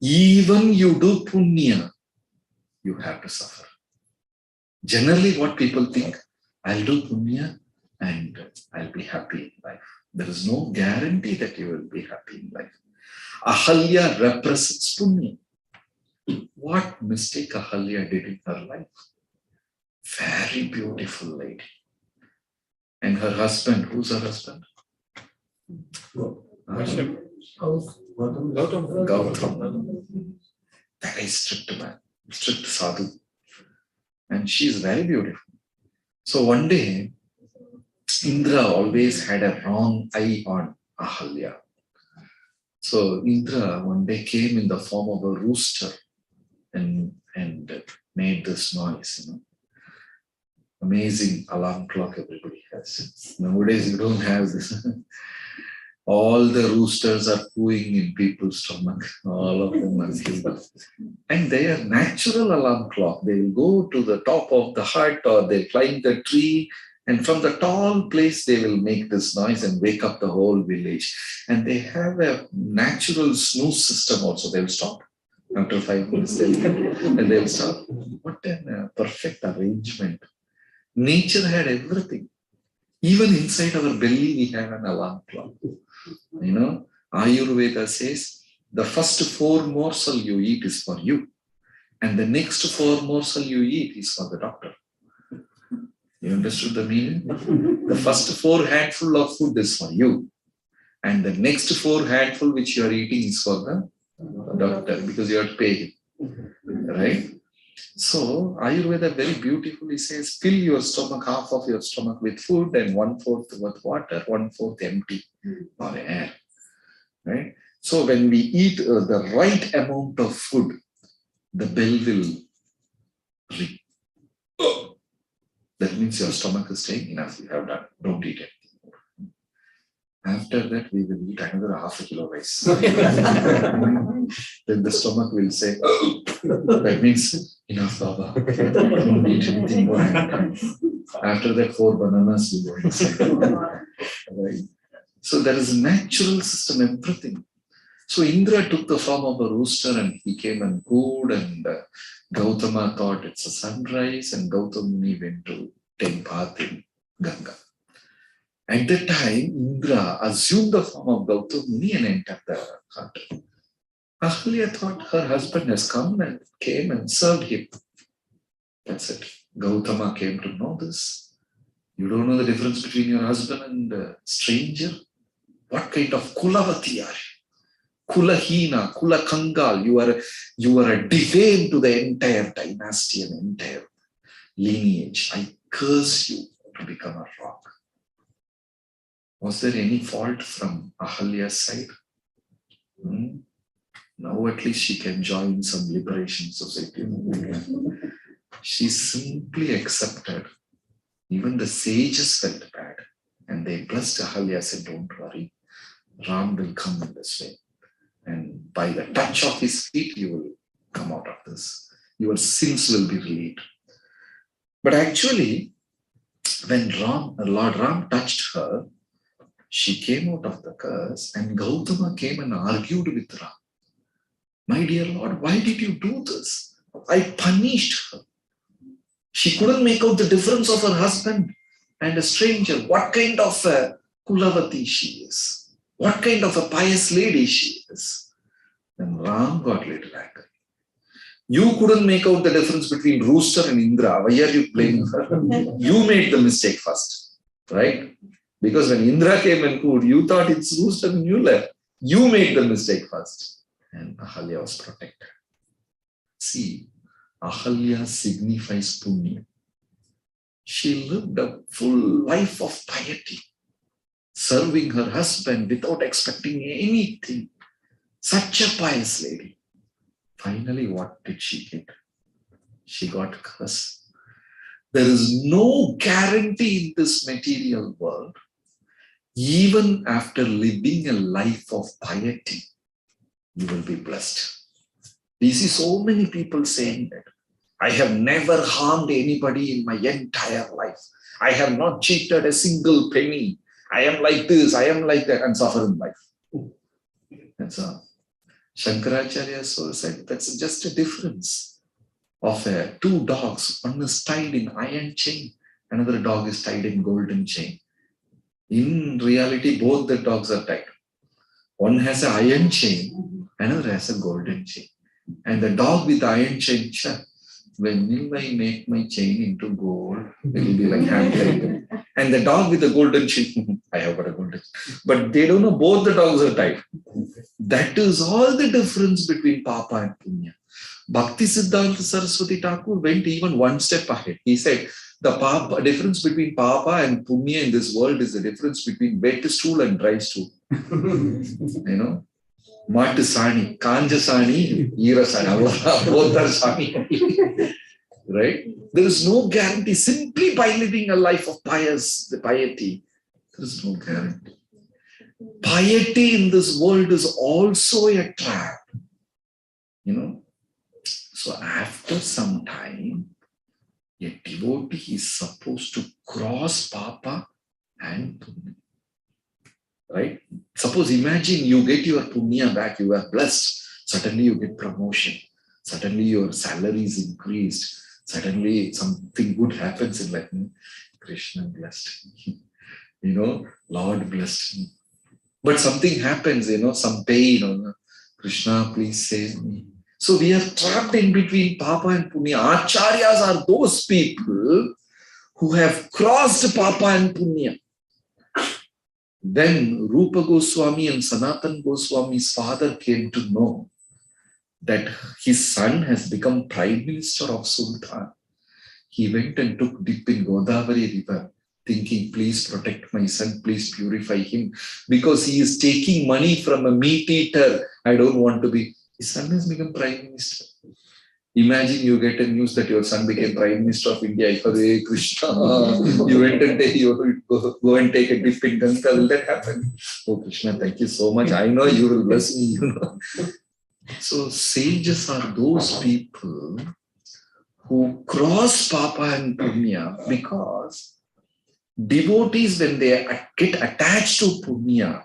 Even you do punya, you have to suffer. Generally, what people think, I'll do punya and I'll be happy in life. There is no guarantee that you will be happy in life. Ahalya represents punya. What mistake Ahalya did in her life? Very beautiful lady. And her husband, who's her husband? Gautam. Very strict man, strict sadhu. And she's very beautiful. So one day, Indra always had a wrong eye on Ahalya. So Indra one day came in the form of a rooster and made this noise, Amazing alarm clock everybody has. Nowadays you don't have this. All the roosters are cooing in people's stomach. All of them are killed. And they are natural alarm clock. They will go to the top of the hut or they climb the tree. And from the tall place, they will make this noise and wake up the whole village. And they have a natural snooze system also. They will stop. After 5 minutes, and they'll stop. What a perfect arrangement. Nature had everything. Even inside our belly, we have an alarm clock. Ayurveda says, the first 4 morsel you eat is for you. And the next 4 morsel you eat is for the doctor. You understood the meaning? The first 4 handful of food is for you. And the next 4 handful which you are eating is for the doctor, because you have to pay him. Right? So Ayurveda very beautifully says, fill your stomach, half of your stomach with food and 1/4 with water, 1/4 empty or air. Right? So when we eat the right amount of food, the bell will ring. That means your stomach is saying, enough, you have done, don't eat anything more. After that, we will eat another ½ kilo rice. Then the stomach will say, that means, enough, Baba, don't eat anything more. After that, 4 bananas will go inside. Right? So there is a natural system, everything. So Indra took the form of a rooster and he came and cooed, and Gautama thought it's a sunrise, and Gautama Muni went to take bath in Ganga. At that time, Indra assumed the form of Gautama Muni and entered the hut. Ahalya thought her husband has come and came and served him. That's it. Gautama came to know this. You don't know the difference between your husband and a stranger? What kind of Kulavati are you? Kulahina, Kulakangal, you are a defame to the entire dynasty and entire lineage. I curse you to become a rock. Was there any fault from Ahalya's side? Now at least she can join some liberation society. She simply accepted. Even the sages felt bad. And they blessed Ahalya, said, don't worry. Ram will come in this way. And by the touch of his feet, you will come out of this. Your sins will be relieved. But actually, when Lord Ram touched her, she came out of the curse, and Gautama came and argued with Ram. My dear Lord, why did you do this? I punished her. She couldn't make out the difference of her husband and a stranger. What kind of a Kulavati she is. What kind of a pious lady she is. Then Ram got little angry. You couldn't make out the difference between Rooster and Indra. Why are you blaming her? You made the mistake first, right? Because when Indra came and cooed, you thought it's Rooster and you left. You made the mistake first. And Ahalya was protected. See, Ahalya signifies punya. She lived a full life of piety, serving her husband without expecting anything. Such a pious lady. Finally, what did she get? She got cursed. There is no guarantee in this material world, even after living a life of piety, you will be blessed. We see so many people saying that. I have never harmed anybody in my entire life. I have not cheated a single penny. I am like this, I am like that, and suffer in life. That's all. Shankaracharya said that's just a difference of two dogs. One is tied in iron chain, another dog is tied in golden chain. In reality, both the dogs are tied. One has an iron chain, another has a golden chain. And the dog with the iron chain, when will I make my chain into gold? It will be like hand. And the dog with the golden chain, I have got a golden chain. But they don't know both the dogs are tied. That is all the difference between Papa and Punya. Bhakti Siddhanta Saraswati Thakur went even one step ahead. He said, the difference between Papa and Punya in this world is the difference between wet stool and dry stool. You know? Matu Sani, Kanja Sani, Ira Sani, both are Sani. Right? There is no guarantee simply by living a life of piety. There is no guarantee. Piety in this world is also a trap. You know? So after some time, a devotee is supposed to cross Papa and Punya. Right? Suppose, imagine you get your punya back, you are blessed. Suddenly you get promotion. Suddenly your salary is increased. Suddenly something good happens in life. Krishna blessed me. You know, Lord blessed me. But something happens, you know, some pain. Krishna, please save me. So we are trapped in between Papa and Punya. Acharyas are those people who have crossed Papa and Punya. When Rupa Goswami and Sanatan Goswami's father came to know that his son has become Prime Minister of Sultan, he went and took dip in Godavari river, thinking, please protect my son, please purify him, because he is taking money from a meat eater. I don't want to be. His son has become Prime Minister. Imagine you get a news that your son became Prime Minister of India. Hare Krishna. You went and go and take a dip in Ganga. Will that happen? Oh Krishna, thank you so much. I know you will bless me. You know. So sages are those people who cross Papa and Punya, because devotees, when they get attached to Punya,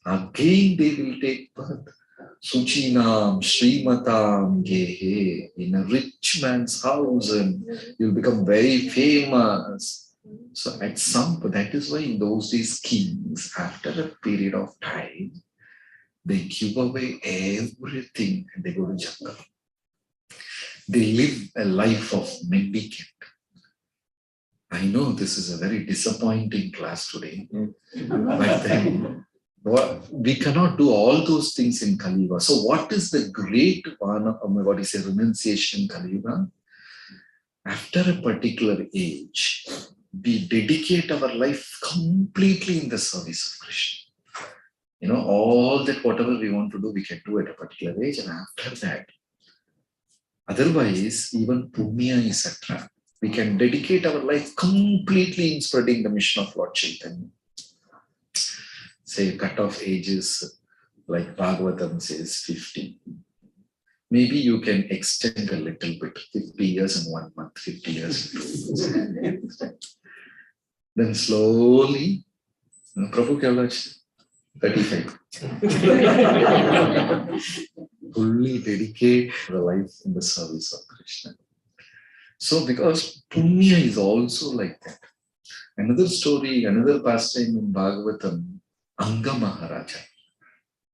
again they will take birth. Suchinam, Srimatam, Gehe, in a rich man's house, and you'll become very famous. So at some point, that is why in those days, kings, after a period of time, they give away everything and they go to jungle. They live a life of mendicant. I know this is a very disappointing class today, but then we cannot do all those things in Kali Yuga. So what is the great what is a renunciation in Kali Yuga? After a particular age, we dedicate our life completely in the service of Krishna. All that whatever we want to do, we can do at a particular age, and after that, otherwise, even punya is a trap. We can dedicate our life completely in spreading the mission of Lord Chaitanya. Say cut-off ages, like Bhagavatam says, 50. Maybe you can extend a little bit, 50 years in 1 month, 50 years in 2 months. Then slowly, Prabhu Kailash, 35. Fully dedicate the life in the service of Krishna. So because punya is also like that. Another story, another pastime in Bhagavatam, Anga Maharaja.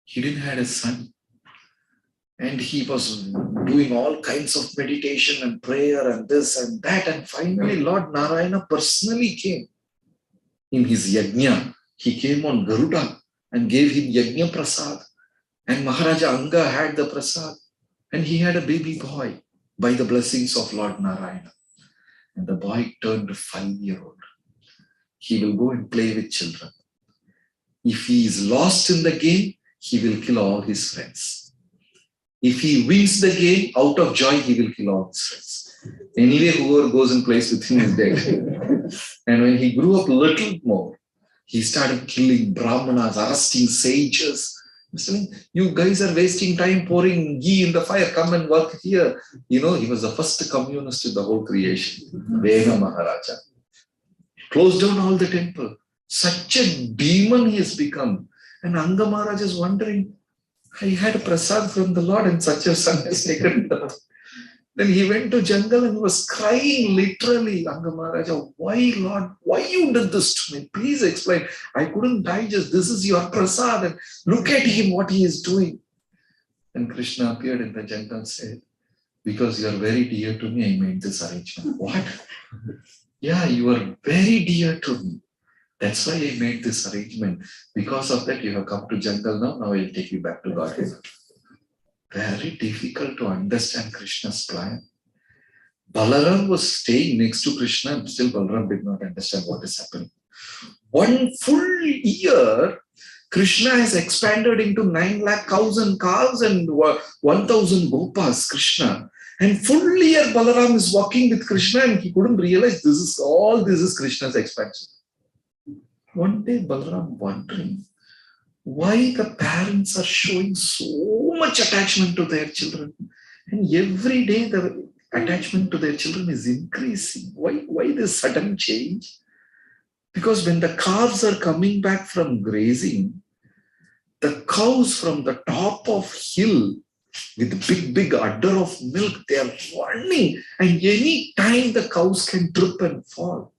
He didn't have a son. And he was doing all kinds of meditation and prayer and this and that. And finally, Lord Narayana personally came in his yajna. He came on Garuda and gave him yajna prasad. And Maharaja Anga had the prasad. And he had a baby boy by the blessings of Lord Narayana. And the boy turned 5-year-old. He will go and play with children. If he is lost in the game, he will kill all his friends. If he wins the game, out of joy, he will kill all his friends. Anyway, whoever goes and plays with him is dead. And when he grew up a little more, he started killing brahmanas, arresting sages. Saying, you guys are wasting time pouring ghee in the fire, come and work here. He was the first communist in the whole creation. Vena Maharaja. Closed down all the temple. Such a demon he has become. And Anga Maharaj is wondering, I had a prasad from the Lord and such a son has taken birth. Then he went to jungle and he was crying literally, Anga Maharaja, why Lord, why you did this to me? Please explain. I couldn't digest. This is your prasad and look at him, what he is doing. And Krishna appeared in the jungle and said, because you are very dear to me, I made this arrangement. What? Yeah, you are very dear to me. That's why I made this arrangement. Because of that, you have come to jungle now. Now I'll take you back to Godhead. Very difficult to understand Krishna's plan. Balaram was staying next to Krishna and still Balaram did not understand what is happening. 1 full year, Krishna has expanded into 9 lakh cows and calves and 1,000 gopas, Krishna. And full year Balaram is walking with Krishna and he couldn't realize this is Krishna's expansion. One day Balaram wondering why the parents are showing so much attachment to their children. And every day the attachment to their children is increasing. Why this sudden change? Because when the calves are coming back from grazing, the cows from the top of hill with big udder of milk, they are running. And any time the cows can trip and fall.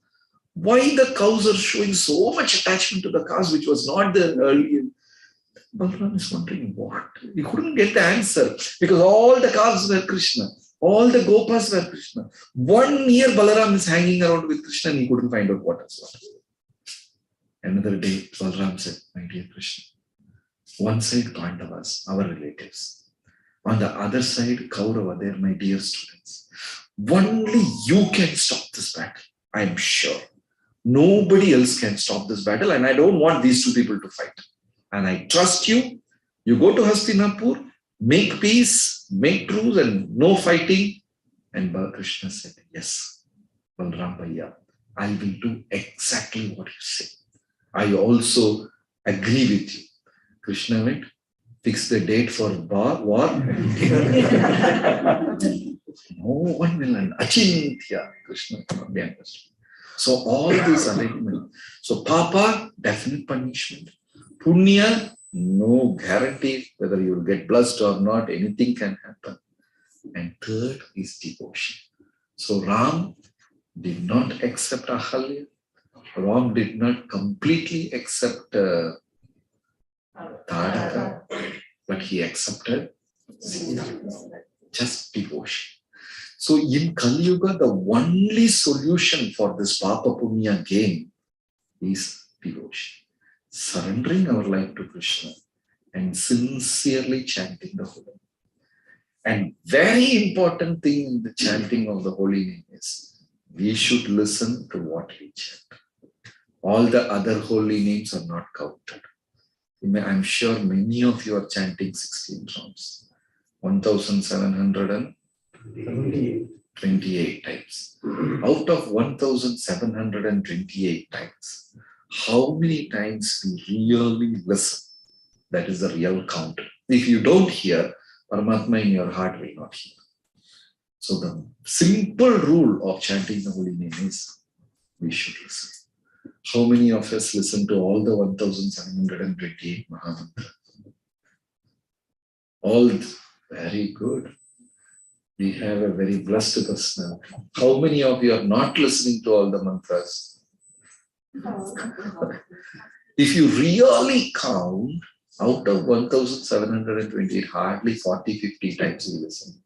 Why the cows are showing so much attachment to the calves, which was not there earlier? Balaram is wondering what? He couldn't get the answer because all the calves were Krishna. All the gopas were Krishna. 1 year Balaram is hanging around with Krishna and he couldn't find out what is what. Another day, Balaram said, my dear Krishna, one side Pandavas, our relatives. On the other side, Kaurava, they're my dear students. Only you can stop this battle, I'm sure. Nobody else can stop this battle and I don't want these 2 people to fight. And I trust you. You go to Hastinapur, make peace, make truce and no fighting. And Krishna said, yes, Balaram Bhaiya, I will do exactly what you say. I also agree with you. Krishna went, fix the date for war. No one will learn. Achintya, Krishna cannot be understood. So all this arrangement. So Papa, definite punishment. Punya, no guarantee whether you will get blessed or not. Anything can happen. And third is devotion. So Ram did not accept Ahalya. Ram did not completely accept Tadaka, but he accepted Sita. Just devotion. So in Kali Yuga, the only solution for this Papa Punya game is devotion. Surrendering our life to Krishna and sincerely chanting the holy name. And very important thing in the chanting of the holy name is we should listen to what we chant. All the other holy names are not counted. I'm sure many of you are chanting 16 rounds, 1728 times. Out of 1728 times, how many times we really listen? That is the real count. If you don't hear, Paramatma in your heart will not hear. So the simple rule of chanting the holy name is we should listen. How many of us listen to all the 1728 Mahamantra? All very good. We have a very blessed personality. How many of you are not listening to all the mantras? If you really count, out of 1728, hardly 40-50 times you listen.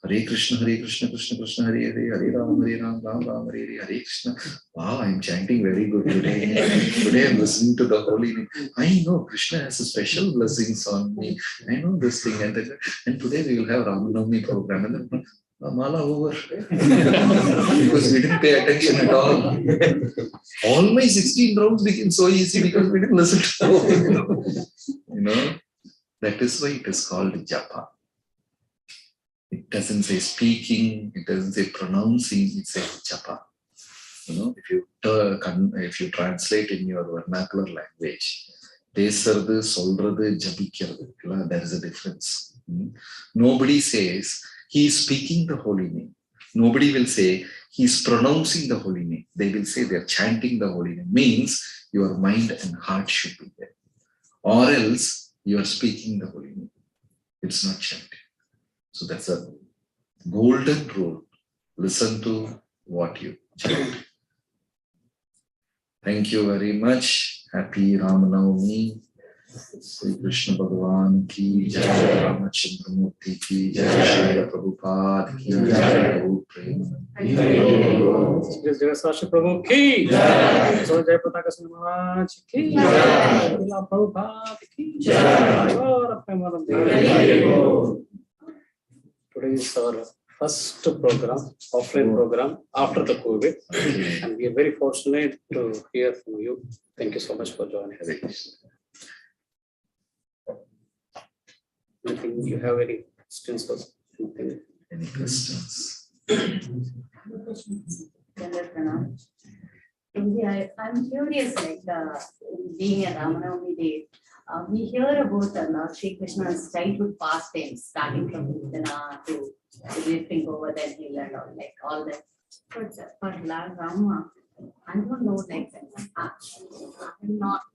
Hare Krishna, Krishna Krishna, Hare Hare, Hare Ram, Ram Ram, Hare Hare, Hare Krishna. Wow, I'm chanting very good today. Today I'm listening to the holy name. I know Krishna has a special blessings on me. I know this thing and that. And today we will have Ramanavami program. And then Mala over. Because we didn't pay attention at all. All my 16 rounds became so easy because we didn't listen to the holy name. You know, that is why it is called japa. It doesn't say speaking, it doesn't say pronouncing, it says japa. You know, if you translate in your vernacular language, pesaradu, solradu, jabikiradu, there is a difference. Nobody says he is speaking the holy name. Nobody will say he is pronouncing the holy name. They will say they are chanting the holy name. Means your mind and heart should be there. Or else you are speaking the holy name. It's not chanting. So that's a golden rule. Listen to what you chant. Thank you very much. Happy Ramanavami. Sri Krishna Bhagavan ki jai, Ramachandra Murti ki jai, Srila Prabhupada ki jai, Gaur Premanand. Sri Jagasasha Prabhu ki jai, Sri Jai Pataka Maharaj ki jai, Srila Prabhupada ki jai, Gaur Premanand. Today is our first program, offline program after the COVID, and we are very fortunate to hear from you. Thank you so much for joining us. Anything you have any questions or anything? Any questions? I'm curious, like being a Ramanavami day, we hear about Lord Sri Krishna's childhood pastimes, starting from Indana to lifting over the hill and all, like all that. But for Lord Rama, I don't know, like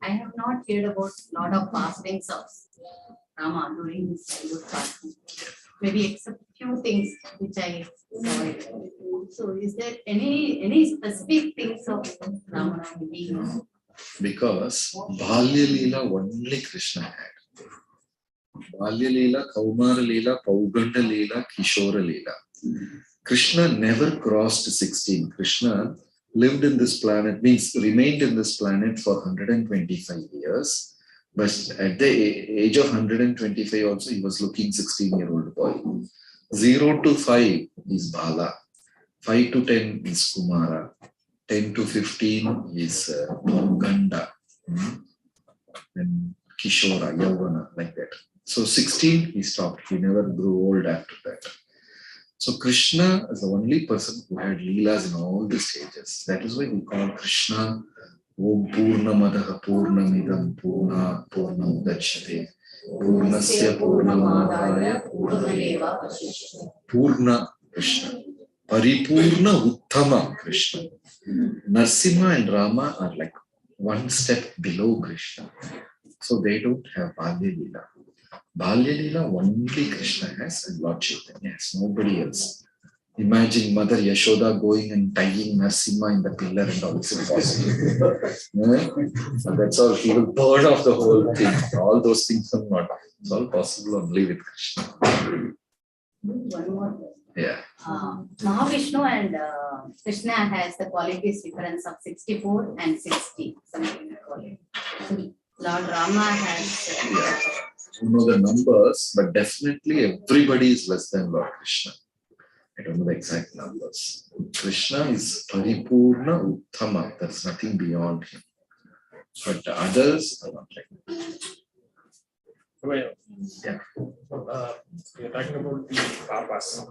I have not heard about a lot of pastings of Rama during his childhood fasting. Maybe except few things which I saw it. So is there any specific things of Ramanavami? Because Balya Leela only Krishna had. Balya Leela, Kaumara Leela, Pauganda Leela, Kishora Leela. Krishna never crossed 16. Krishna lived in this planet, means remained in this planet for 125 years. But at the age of 125 also, he was looking 16-year-old boy. 0 to 5 is Bala. 5 to 10 is Kumara. 10 to 15 is Ganda. And Kishora, Yavana, like that. So 16, he stopped. He never grew old after that. So Krishna is the only person who had Leelas in all the stages. That is why we call Krishna Om Purnamadaha Purnamidam Purna Purnam Dachyate Purnasya Purnamadaya Purnameva Vasishyate. Purna Krishna. Paripurna Uttama Krishna. Narsimha and Rama are like one step below Krishna. So they don't have Balya Leela. Balya Leela only Krishna has and Lord Chaitanya has, nobody else. Imagine Mother Yashoda going and tying Narsimha in the pillar and all. It's impossible. So that's all. He will burn off the whole thing. All those things are not. It's all possible only with Krishna. One more. Yeah. Mahavishnu and Krishna has the qualities difference of 64 and 60, something like that. So Lord Rama has. I don't know the numbers, but definitely everybody is less than Lord Krishna. I don't know the exact numbers. Krishna is Paripurna Uttama. There's nothing beyond him. But the others are not like that. Well, Yeah. you're talking about the papas,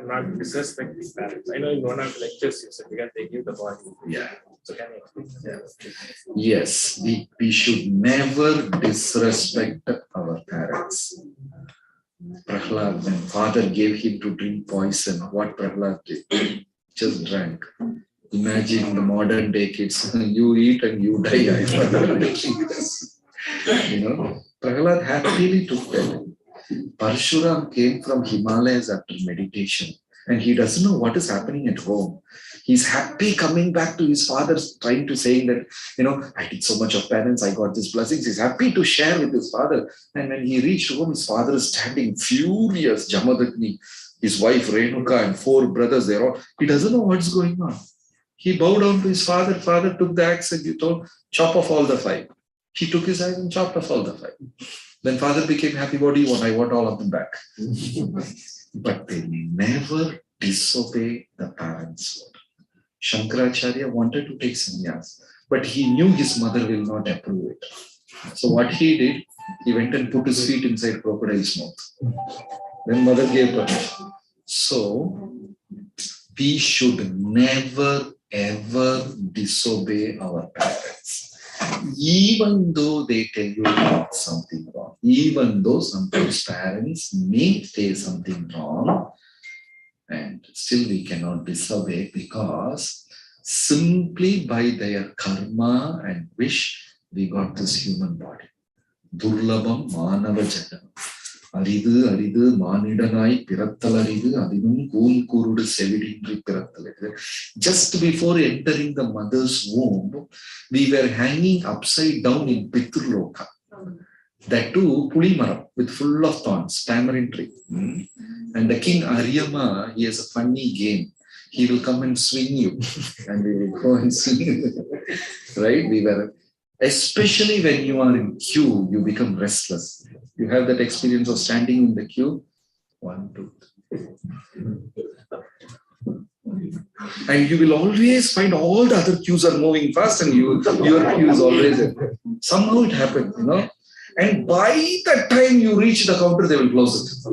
not disrespect the parents. I know in one of the lectures you said because they give the body. Yeah. So can you explain? Yeah. Yes, we should never disrespect our parents. Prahlad, when father gave him to drink poison, what Prahlad did? Just drank. Imagine the modern day kids, you eat and you die. You know, Prahlad happily took that. Parshuram came from Himalayas after meditation and he doesn't know what is happening at home. He's happy coming back to his father, trying to say that, you know, I did so much of penance, I got these blessings. He's happy to share with his father. And when he reached home, his father is standing furious, Jamadagni, his wife Renuka and 4 brothers, they're all, he doesn't know what's going on. He bowed down to his father. Father took the axe and he told, chop off all the 5. He took his axe and chopped off all the 5. Then father became happy. What do you want? I want all of them back. But they never disobey the parents' word. Shankaracharya wanted to take sannyas, but he knew his mother will not approve it. So what he did, he went and put his feet inside crocodile's mouth. Then mother gave permission. So we should never ever disobey our parents. Even though they tell you not something wrong, even though sometimes parents may say something wrong, and still we cannot disobey because simply by their karma and wish, we got this human body. Durlabam Manava Janam. Aridu, Aridu, Manidanai, Pirattal Aridu, Adinum, Kun Kurudu Sevidindri Pirattal. Just before entering the mother's womb, we were hanging upside down in Piturloka. That too, Pulimaram, with full of thorns, tamarind tree. And the king Aryama, he has a funny game. He will come and swing you, and we will go and swing. Right? We were, especially when you are in queue, you become restless. You have that experience of standing in the queue. 1, 2, 3. And you will always find all the other queues are moving fast, and your queue is always there. Somehow it happened, you know. And by the time you reach the counter, they will close it.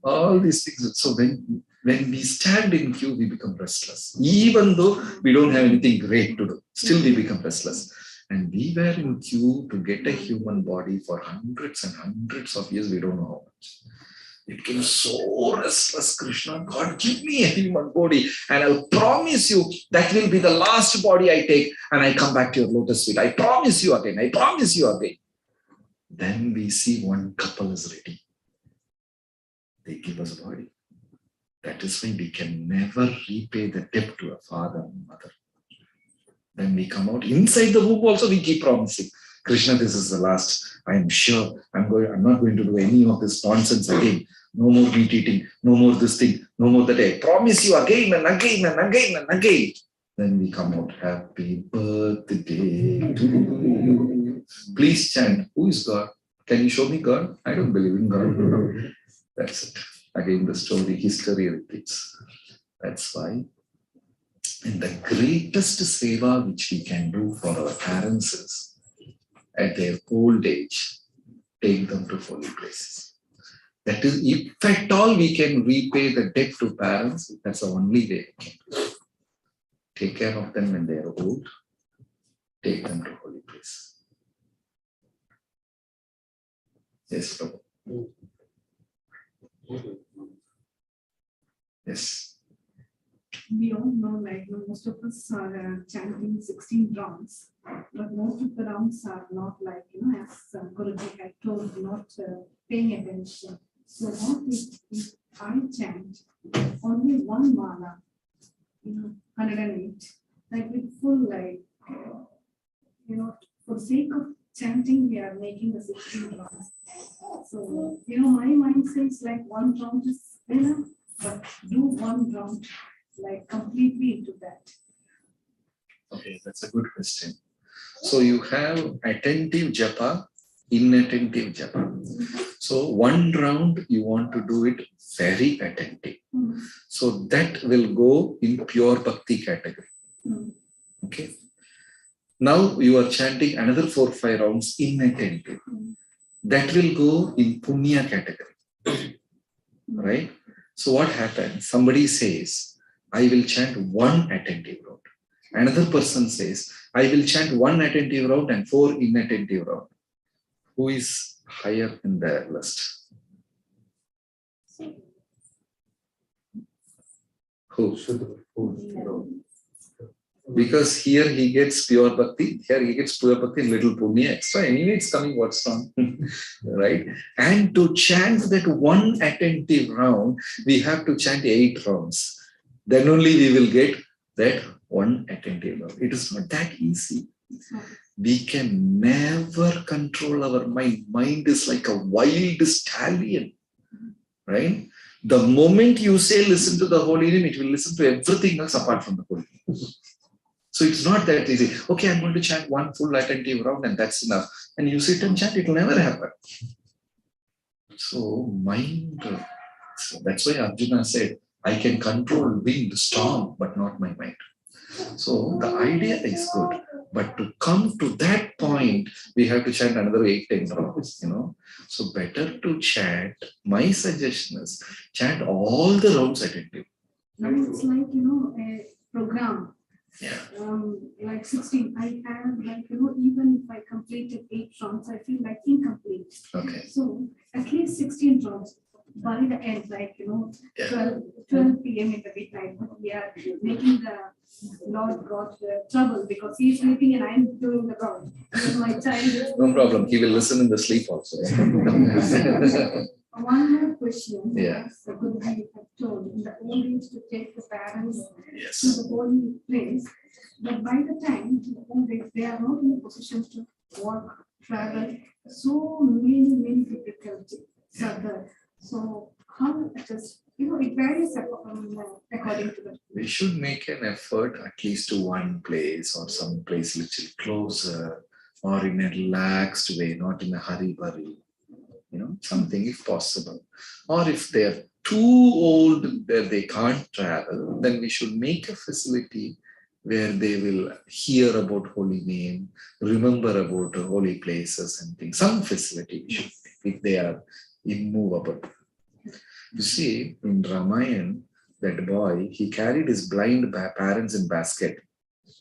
All these things. So when we stand in queue, we become restless. Even though we don't have anything great to do, still we become restless. And we were in queue to get a human body for hundreds and hundreds of years. We don't know how much. We became so restless, Krishna. God, give me a human body. And I'll promise you that will be the last body I take. And I come back to your lotus feet. I promise you again. I promise you again. Then we see one couple is ready. They give us a body. That is why we can never repay the debt to a father and mother. Then we come out inside the womb also, we keep promising, Krishna, this is the last. I am sure I'm not going to do any of this nonsense again. No more meat eating, no more this thing, no more that. I promise you again and again and again and again. Then we come out, happy birthday to you. Please chant, who is God? Can you show me God? I don't believe in God. That's it. Again, the story, history repeats. That's why. And the greatest seva which we can do for our parents is, at their old age, take them to holy places. That is, if at all we can repay the debt to parents, that's the only way we can do it. Take care of them when they are old. Take them to holy places. Yes, Prabhu. Yes. We all know, like, most of us are chanting 16 rounds, but most of the rounds are not like, as Guruji had told, not paying attention. So what if I chant only one mala, 108, like with full, like, for the sake of chanting, we are making the 16 rounds. So, my mind says like one round is but do one round, like completely into that. Okay, that's a good question. So you have attentive japa, inattentive japa. So one round you want to do it very attentive. So that will go in pure bhakti category. Okay. Now you are chanting another 4 or 5 rounds inattentive. That will go in punya category. Right? So what happens? Somebody says, I will chant 1 attentive round. Another person says, I will chant 1 attentive round and 4 inattentive round. Who is higher in the list? Who? Because here he gets pure bhakti, here he gets pure bhakti, little punya extra. Anyway, it's coming, what's wrong? Right? And to chant that 1 attentive round, we have to chant 8 rounds. Then only we will get that 1 attentive round. It is not that easy. We can never control our mind. Mind is like a wild stallion. Right? The moment you say listen to the holy name, it will listen to everything else apart from the holy name. So it's not that easy. Okay, I'm going to chant 1 full attentive round and that's enough. And you sit and chant, it will never happen. So mind, so that's why Arjuna said, I can control wind, storm, but not my mind. So the idea is good. But to come to that point, we have to chant another 8-10 rounds, So better to chant, my suggestion is, chant all the rounds attentive. It's like, a program. Yeah. Like 16, I have even if I completed 8 rounds, I feel like incomplete. Okay. So at least 16 rounds by the end, 12 p.m. in the midnight, we are making the Lord God trouble because he is sleeping and I am doing the round. My child is No problem. He will listen in the sleep also. One more question. Yeah. So Guruji have told in the old age to take the parents Yes. to the holy place, but by the time they are not in a position to walk, travel, so many difficulties are there. So how it is, it varies according to the. We should make an effort at least to one place or some place little closer or in a relaxed way, not in a hurry. Something if possible. Or if they're too old that they can't travel, then we should make a facility where they will hear about holy name, remember about holy places and things. Some facility we should make if they are immovable. You see, in Ramayana, that boy, he carried his blind parents in basket.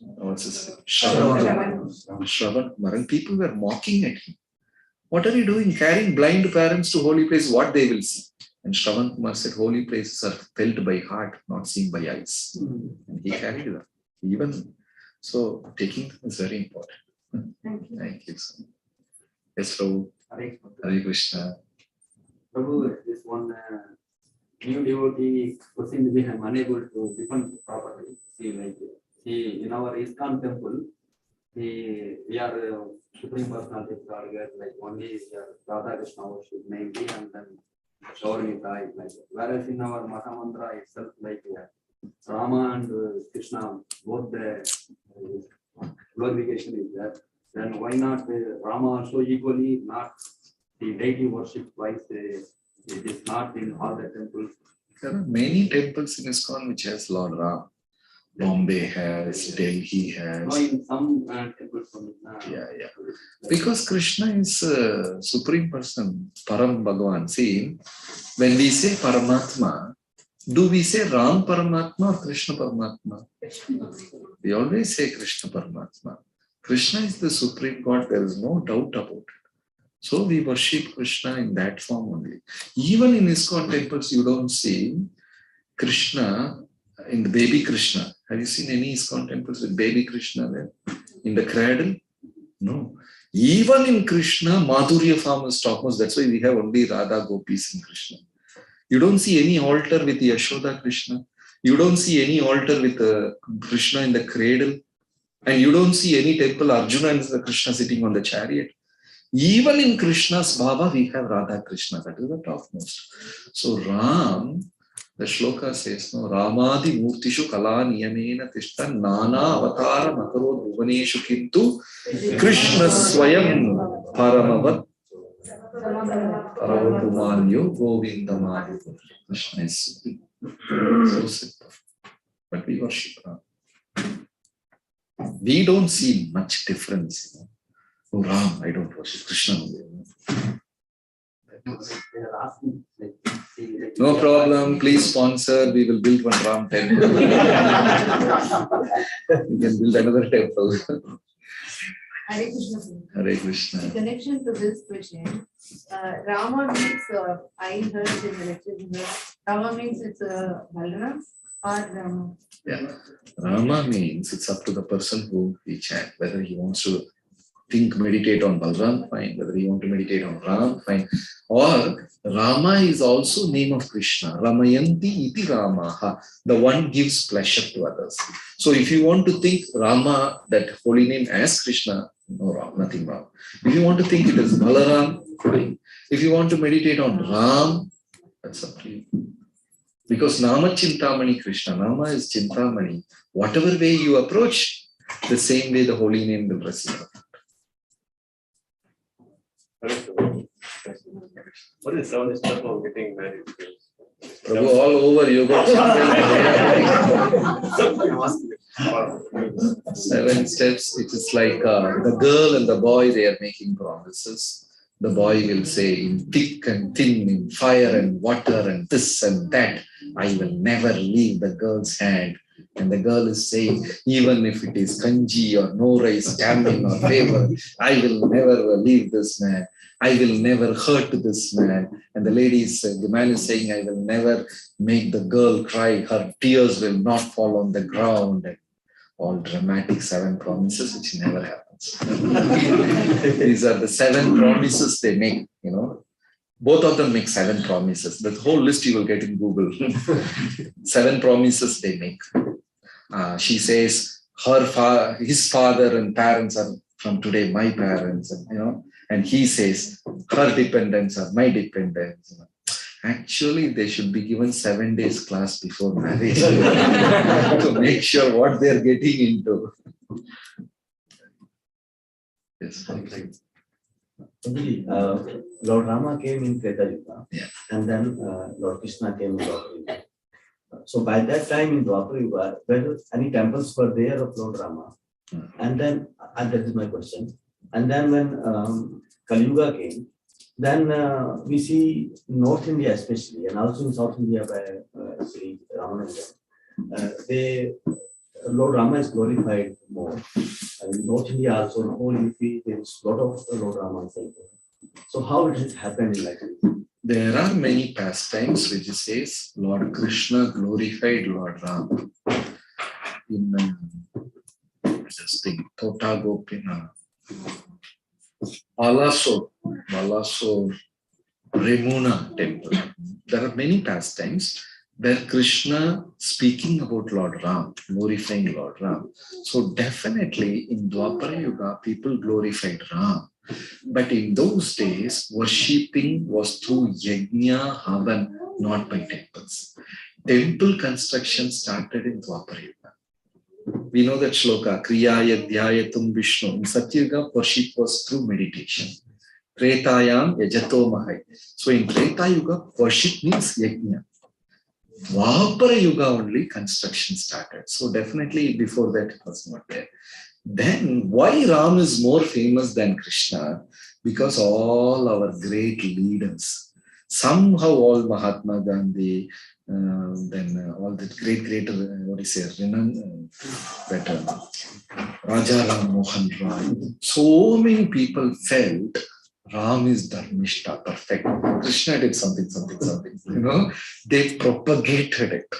What's his name? Shravan Kumar. And people were mocking at him. What are you doing? Carrying blind parents to holy place, what they will see? And Shravan Kumar said, holy places are felt by heart, not seen by eyes. And he carried them. Even so, taking them is very important. Thank you. Thank you. Yes, Prabhu. Hare Krishna. Prabhu, this one new devotee question we are unable to defend properly. See, in our ISKCON temple, we are Supreme Personality of Godhead, like only Radha Krishna worship mainly, and then Gauri-Nitai, like whereas in our Mata Mantra itself, like Rama and Krishna, both the glorification is there. Then why not Rama also equally, not the deity worship twice? It is not in all the temples. There are many temples in ISKCON which has Lord Ram. Bombay has, Delhi has. No, in some temples. Yeah. Because Krishna is Supreme Person, Param Bhagavan. See, when we say Paramatma, do we say Ram Paramatma or Krishna Paramatma? We always say Krishna Paramatma. Krishna is the Supreme God, there is no doubt about it. So we worship Krishna in that form only. Even in ISKCON temples, you don't see Krishna in the baby Krishna. Have you seen any ISKCON temples with baby Krishna there? In the cradle? No. Even in Krishna, Madhurya form is topmost. That's why we have only Radha Gopis in Krishna. You don't see any altar with Yashoda Krishna. You don't see any altar with Krishna in the cradle. And you don't see any temple Arjuna and Krishna sitting on the chariot. Even in Krishna's Bhava, we have Radha Krishna. That is the topmost. So Ram The shloka says, no, Ramadi Murtishu Kala Niyamena Tishta Nana Avatara Makaro Bhuvaneshu Kintu Krishna Swayam Paramavat Paravapumanyo Govindamadi. Krishna is supreme. So simple. But we worship Ram. We don't see much difference. Oh, Ram, I don't worship Krishna. They are asking, like, No problem, please sponsor. We will build one Ram temple. We can build another temple. Hare Krishna. Hare Krishna. In connection to this question, Rama means, I heard in the lecture, Rama means it's Balaram or Rama. Yeah. Rama means it's up to the person who we chant, whether he wants to think, meditate on Balram, fine. Whether you want to meditate on Ram, fine. Or Rama is also name of Krishna. Ramayanti iti Ramaha. The one gives pleasure to others. So if you want to think Rama, that holy name as Krishna, no wrong, nothing wrong. If you want to think it as Balaram, fine. If you want to meditate on Ram, that's up to you. Because Nama Chintamani Krishna, Nama is Chintamani. Whatever way you approach, the same way the holy name will receive. What is 7 steps of getting married? Prabhu, all over you got 7 steps. It is like the girl and the boy, they are making promises. The boy will say, in thick and thin, in fire and water and this and that, I will never leave the girl's hand. And the girl is saying, even if it is kanji or no rice, stamming or favor, I will never leave this man. I will never hurt this man. And the lady is, the man is saying, I will never make the girl cry. Her tears will not fall on the ground. And all dramatic 7 promises, which never happens. These are the 7 promises they make, you know. Both of them make 7 promises. The whole list you will get in Google. 7 promises they make. She says, his father and parents are from today my parents, and you know. And he says, her dependents are my dependents. Actually, they should be given 7 days class before marriage to make sure what they're getting into. Yes. Lord Rama came in Treta Yuga, Yeah. and then Lord Krishna came in Dwapara Yuga. So by that time in Dwapara Yuga, whether any temples were there of Lord Rama, and then, and that is my question, and then when Kali Yuga came, then we see North India especially, and also in South India by Sri Ramananda, Lord Rama is glorified more. And in North India also, in whole UP, there is a lot of Lord Rama. So how it has happened in like this? There are many pastimes which says Lord Krishna glorified Lord Rama. In this thing, Tota Gopina, Balasore Remuna temple. There are many pastimes where Krishna speaking about Lord Ram, glorifying Lord Ram. So definitely in Dwapara Yuga, people glorified Ram. But in those days, worshipping was through Yajna, Havan, not by temples. Temple construction started in Dwapara Yuga. We know that shloka, Kriyaya Dhyayatum Vishnu. In Satyuga, worship was through meditation. Tretayam Yajato Mahai. So in Treta Yuga, worship means Yajna. Dwapara Yuga only construction started. So definitely before that it was not there. Then why Ram is more famous than Krishna? Because all our great leaders, somehow all Mahatma Gandhi, then all the great, Raja Ram Mohan Rai, so many people felt Ram is Dharmishta, perfect. Krishna did something. You know, they propagated it.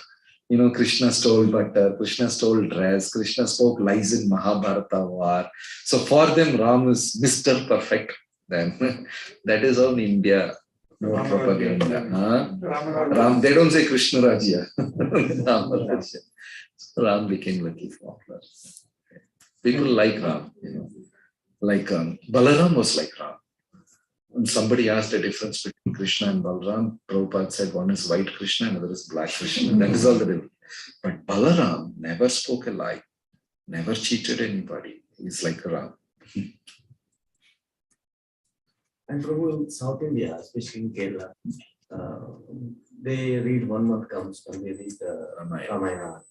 You know, Krishna stole butter, Krishna stole dress, Krishna spoke lies in Mahabharata war. So for them, Ram is Mr. Perfect. Then that is how in India, no propaganda. Ram, they don't say Krishna Rajya. So Ram became lucky popular. People like Ram, you know. Like Balaram was like Ram. When somebody asked the difference between Krishna and Balaram, Prabhupada said one is white Krishna and another is black Krishna. That is all the difference. But Balaram never spoke a lie, never cheated anybody. He's like Ram. And Prabhu, in South India, especially in Kerala, they read 1 month comes when they read Ramayana.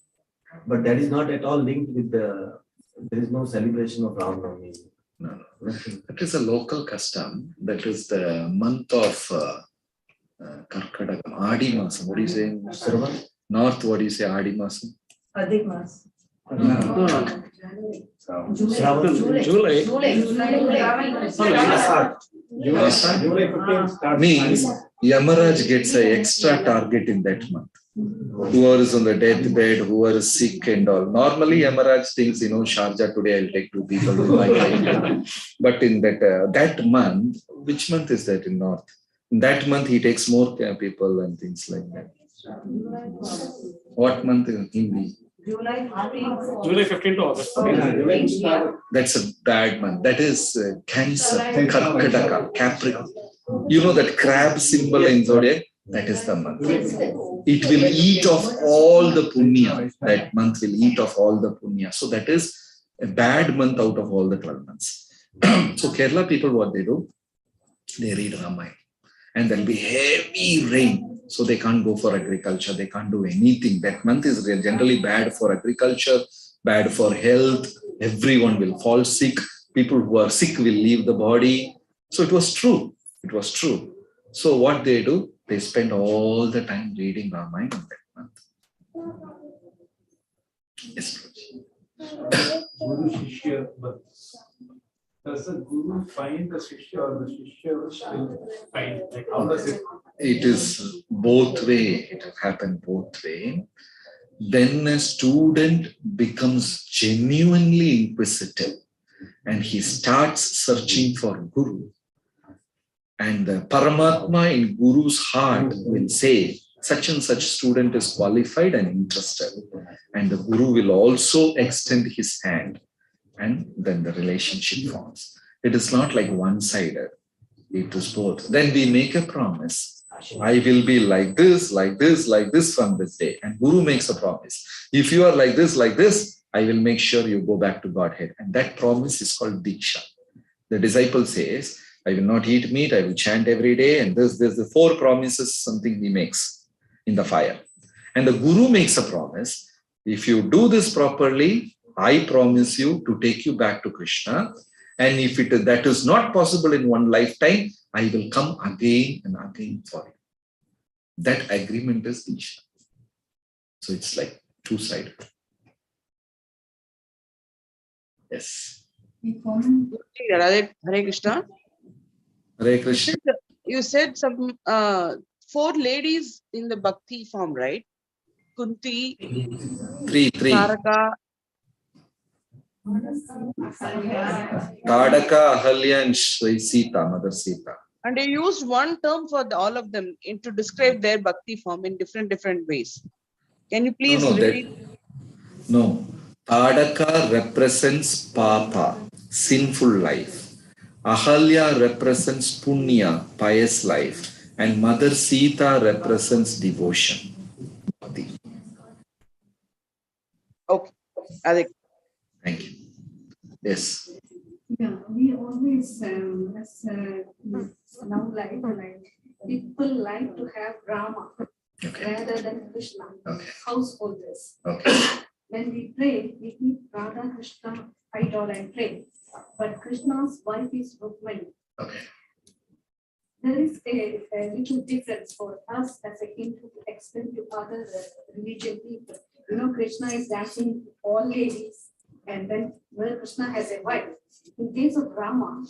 But that is not at all linked with there is no celebration of Ram Navami. No. That is a local custom. That is the month of Karkadakam, Adi Masam. What do you say? Sarvan? North, what do you say? Adi Masam? Adhik Mas. July. Means Yamaraj gets an extra target in that month. Whoever is on the deathbed, whoever is sick and all. Normally, Yamaraj thinks, Sharjah today I'll take 2 people to my life. But in that month, which month is that in North? In that month, he takes more people and things like that. What month in Hindi? July 15th. July 15 to August. That's a bad month. That is Cancer, Karkataka, Capricorn. You know that crab symbol in Zodiac? That is the month. It will eat off all the punya. That month will eat off all the punya. So that is a bad month out of all the 12 months. So Kerala people, what they do? They read Ramayana. And there will be heavy rain. So they can't go for agriculture. They can't do anything. That month is generally bad for agriculture, bad for health. Everyone will fall sick. People who are sick will leave the body. So it was true. It was true. So what they do? They spend all the time reading Ramayana in that month. Yes, Guru Shishya, but does the Guru find the Shishya or the Shishya will find? Like, how does it? It is both way. It will happen both way. Then a student becomes genuinely inquisitive and he starts searching for Guru. And the Paramatma in Guru's heart will say, such and such student is qualified and interested. And the Guru will also extend his hand. And then the relationship forms. It is not like one-sided. It is both. Then we make a promise. I will be like this, like this, like this from this day. And Guru makes a promise. If you are like this, I will make sure you go back to Godhead. And that promise is called Diksha. The disciple says, I will not eat meat, I will chant every day. And there's the 4 promises, something he makes in the fire. And the Guru makes a promise. If you do this properly, I promise you to take you back to Krishna. And if that is not possible in one lifetime, I will come again and again for you. That agreement is Diksha. So it's like 2-sided. Yes. Hare Krishna. Hare Krishna. You said some 4 ladies in the Bhakti form, right? Kunti, 3. Taraka, Tadaka, Ahalya, and Sita, Mother Sita. and you used one term for all of them to describe their Bhakti form in different ways. Can you please repeat? No. Tadaka represents Papa, sinful life. Ahalya represents Punya, pious life. And Mother Sita represents devotion. Okay. Thank you. Yes. Yeah, we always, as now like people like to have Rama rather than Krishna, householders. When we pray, we keep Radha Krishna idol and pray. But Krishna's wife is Rukmani. There is a little difference for us as a Hindu to extend to other religion people. Krishna is dancing with all ladies, and then where Krishna has a wife. In case of Rama,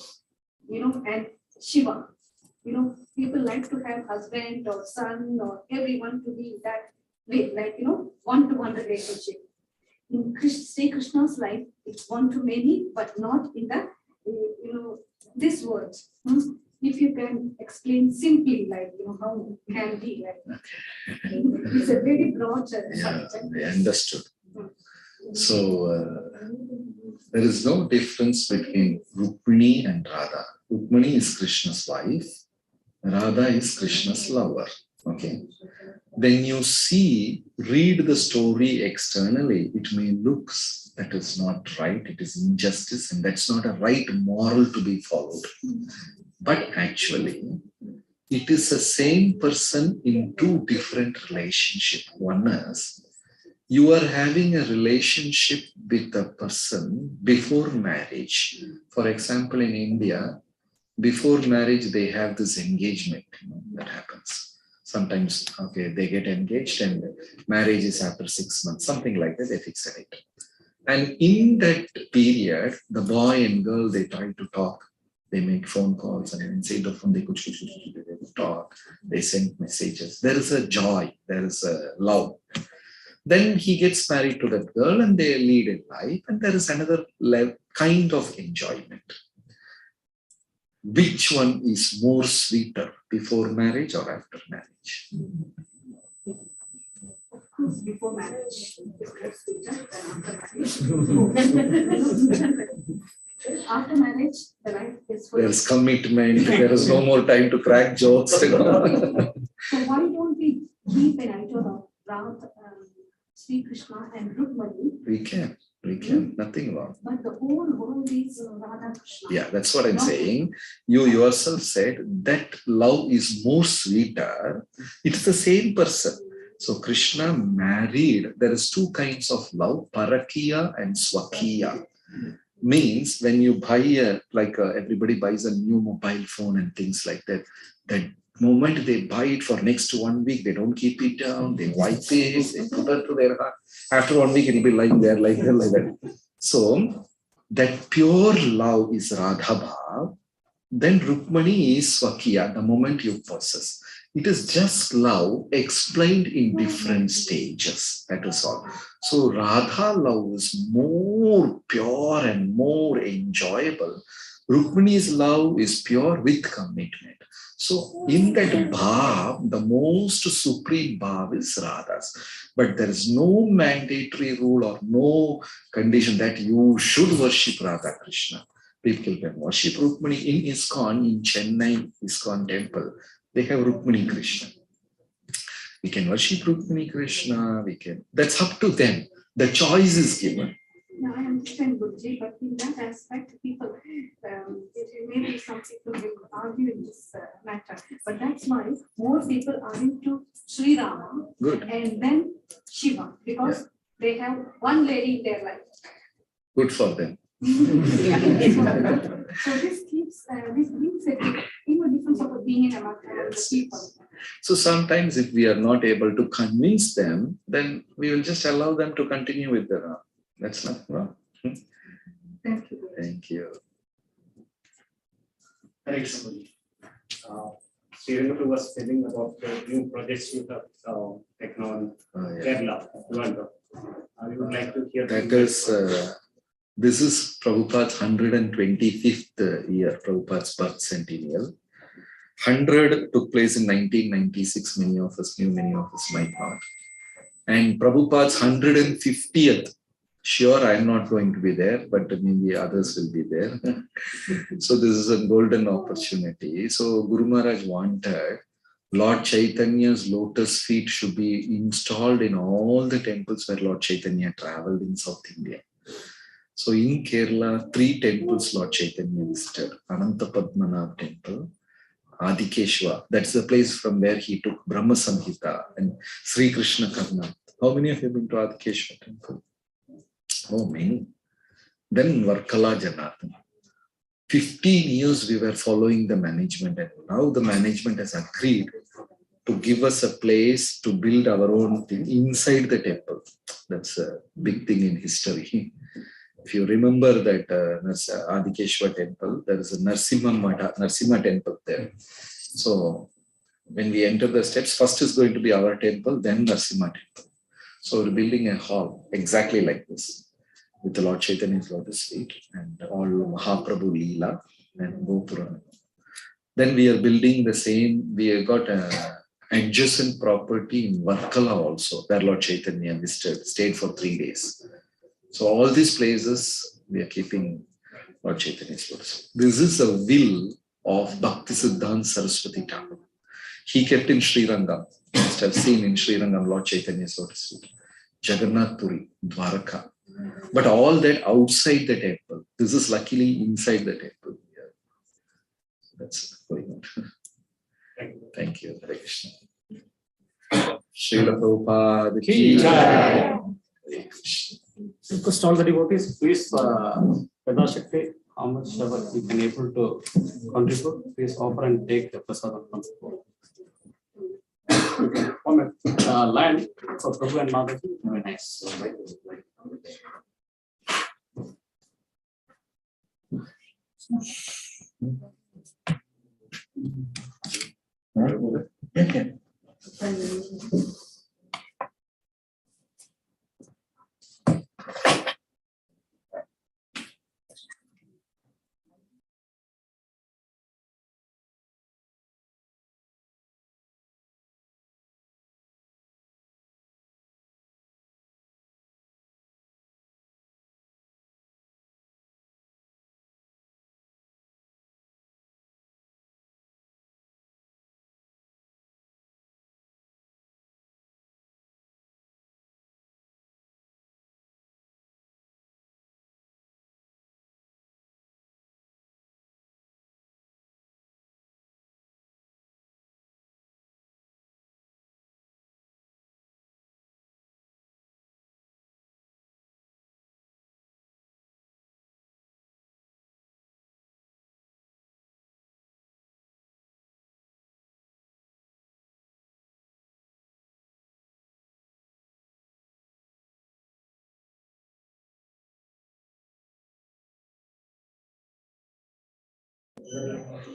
and Shiva, people like to have husband or son or everyone to be that way, like, one-to-one relationship. In Sri Krishna's life, it's one to many, but not in the, this words. If you can explain simply, like, how it can be, like, it's a very broad subject. I understood. So, there is no difference between Rukmini and Radha. Rukmani is Krishna's wife, Radha is Krishna's lover. Okay. When you read the story externally, it may look that is not right, it is injustice, and that's not a right moral to be followed. But actually, it is the same person in two different relationships. One is, you are having a relationship with a person before marriage. For example, in India, before marriage, they have this engagement that happens. Sometimes, okay, they get engaged and marriage is after 6 months, something like that, they fix a date. And in that period, the boy and girl, they try to talk. They make phone calls and inside the phone, they talk, they send messages. There is a joy, there is a love. Then he gets married to that girl and they lead a life, and there is another kind of enjoyment. Which one is more sweeter, before marriage or after marriage? Of course, before marriage. After marriage, the life is full. There's commitment, there is no more time to crack jokes. So why don't we keep an idol of Radha, Sri Krishna and Rukmani? We can, nothing wrong. But the whole world is Radha Krishna. Yeah, that's what I'm saying. You yourself said that love is more sweeter. It's the same person. So Krishna married, there is two kinds of love, Parakiya and Swakiya. Means when you buy everybody buys a new mobile phone and things like that, that moment they buy it for next 1 week, they don't keep it down, they wipe it, they put it to their heart. After 1 week, it will be like that. So that pure love is Radha Bhav. Then Rukmani is Swakiya, the moment you possess. It is just love explained in different stages. That is all. So Radha love is more pure and more enjoyable. Rukmani's love is pure with commitment. So in that bhav, the most supreme bhav is Radha's. But there is no mandatory rule or no condition that you should worship Radha Krishna. People can worship Rukmani in ISKCON, in Chennai ISKCON temple. They have Rukmani Krishna. We can worship Rukmani Krishna. That's up to them. The choice is given. No, I understand, Guruji, but in that aspect, people, maybe some people will argue in this matter. But that's why more people are into Sri Rama and then Shiva, because they have one lady in their life. Good for them. So this keeps, this brings a difference of being among the people. So sometimes if we are not able to convince them, then we will just allow them to continue with the Ram. That's not wrong. Thank you. Thank you. Thanks. Srirangatu was telling about the new projects you have taken on Kerala. I would like to hear. That is, this is Prabhupada's 125th year, Prabhupada's birth centennial. 100 took place in 1996, many of us knew, many of us might not. And Prabhupada's 150th, sure, I'm not going to be there, but maybe others will be there. So this is a golden opportunity. So Guru Maharaj wanted Lord Chaitanya's lotus feet should be installed in all the temples where Lord Chaitanya traveled in South India. So in Kerala, 3 temples Lord Chaitanya visited. Ananta Padmanabh temple, Adikeshwa, that's the place from where he took Brahma Samhita, and Sri Krishna Karna. How many of you have been to Adikeshwa temple? Oh, many. Then Varkala Janardhan. 15 years we were following the management, and now the management has agreed to give us a place to build our own thing inside the temple. That's a big thing in history. If you remember that Adikeshwa temple, there is a Narsimha temple there. So when we enter the steps, first is going to be our temple, then Narsimha temple. So we're building a hall exactly like this, with the Lord Chaitanya's lotus feet and all Mahaprabhu Leela and Gopura. Then we are building the same, we have got an adjacent property in Varkala also, where Lord Chaitanya visited, stayed for 3 days. So all these places, we are keeping Lord Chaitanya's lotus. This is a will of Bhaktisiddhanta Saraswati Thakur. He kept in Sri Rangam. You must have seen in Sri Rangam Lord Chaitanya's lotus feet. Jagannath Puri, Dwaraka. But all that outside the temple. This is luckily inside the temple. Yeah. That's very good. Thank you. Hare Krishna. Srila Prabhupada ki jai. Request all the devotees, please, Shakti, how much ever you can able to contribute, please offer and take the prasadam from the board. Land for Prabhu and Mataji, very nice.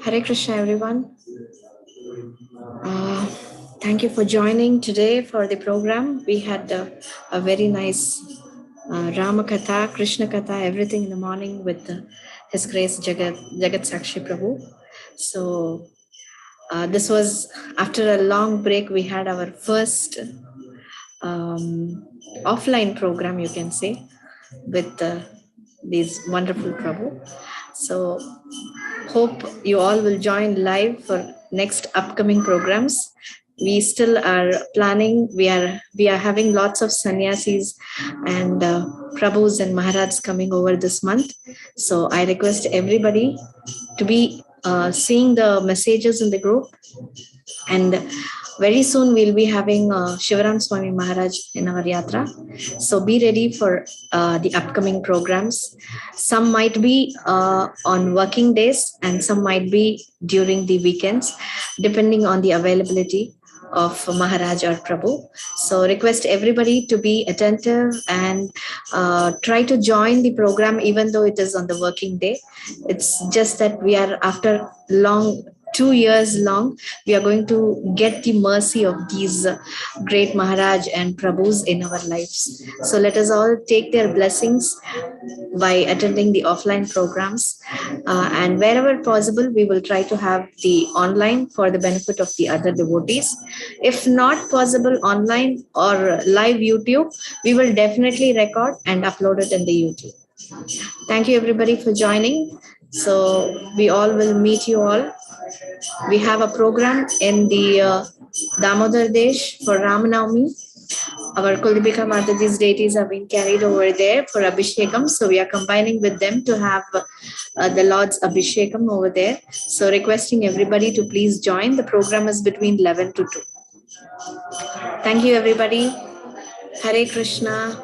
Hare Krishna, everyone. Thank you for joining today for the program. We had a very nice Rama Katha, Krishna Katha, everything in the morning with His Grace Jagat Sakshi Prabhu. So this was after a long break. We had our first offline program, you can say, with these wonderful Prabhu. So hope you all will join live for next upcoming programs. We still are planning. We are having lots of sannyasis and Prabhus and Maharajs coming over this month. So I request everybody to be seeing the messages in the group. And very soon we'll be having Shivaram Swami Maharaj in our yatra. So be ready for the upcoming programs. Some might be on working days and some might be during the weekends, depending on the availability of Maharaj or Prabhu. So request everybody to be attentive and try to join the program even though it is on the working day. It's just that we are after 2 years long, we are going to get the mercy of these great Maharaj and Prabhus in our lives. So let us all take their blessings by attending the offline programs. And wherever possible, we will try to have the online for the benefit of the other devotees. If not possible online or live YouTube, we will definitely record and upload it in the YouTube. Thank you everybody for joining. So we all will meet you all. We have a program in the Damodar Desh for Ramanavami. Our Kuldibika Mataji's deities have been carried over there for Abhishekam. So we are combining with them to have the Lord's Abhishekam over there. So requesting everybody to please join. The program is between 11 to 2. Thank you everybody. Hare Krishna.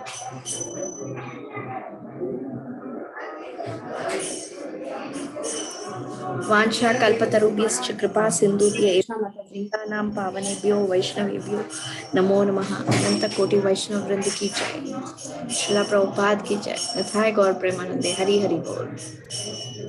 वांछा कल्पतरुभ्यश्च कृपा सिंधुभ्यः नाम पावनेभ्यो वैष्णवेभ्यो नमो नमः। अनंत कोटि वैष्णव वृंद की जय। श्रील प्रभुपाद की जय। यथाय गौर प्रेमानंदे। हरि हरि बोल।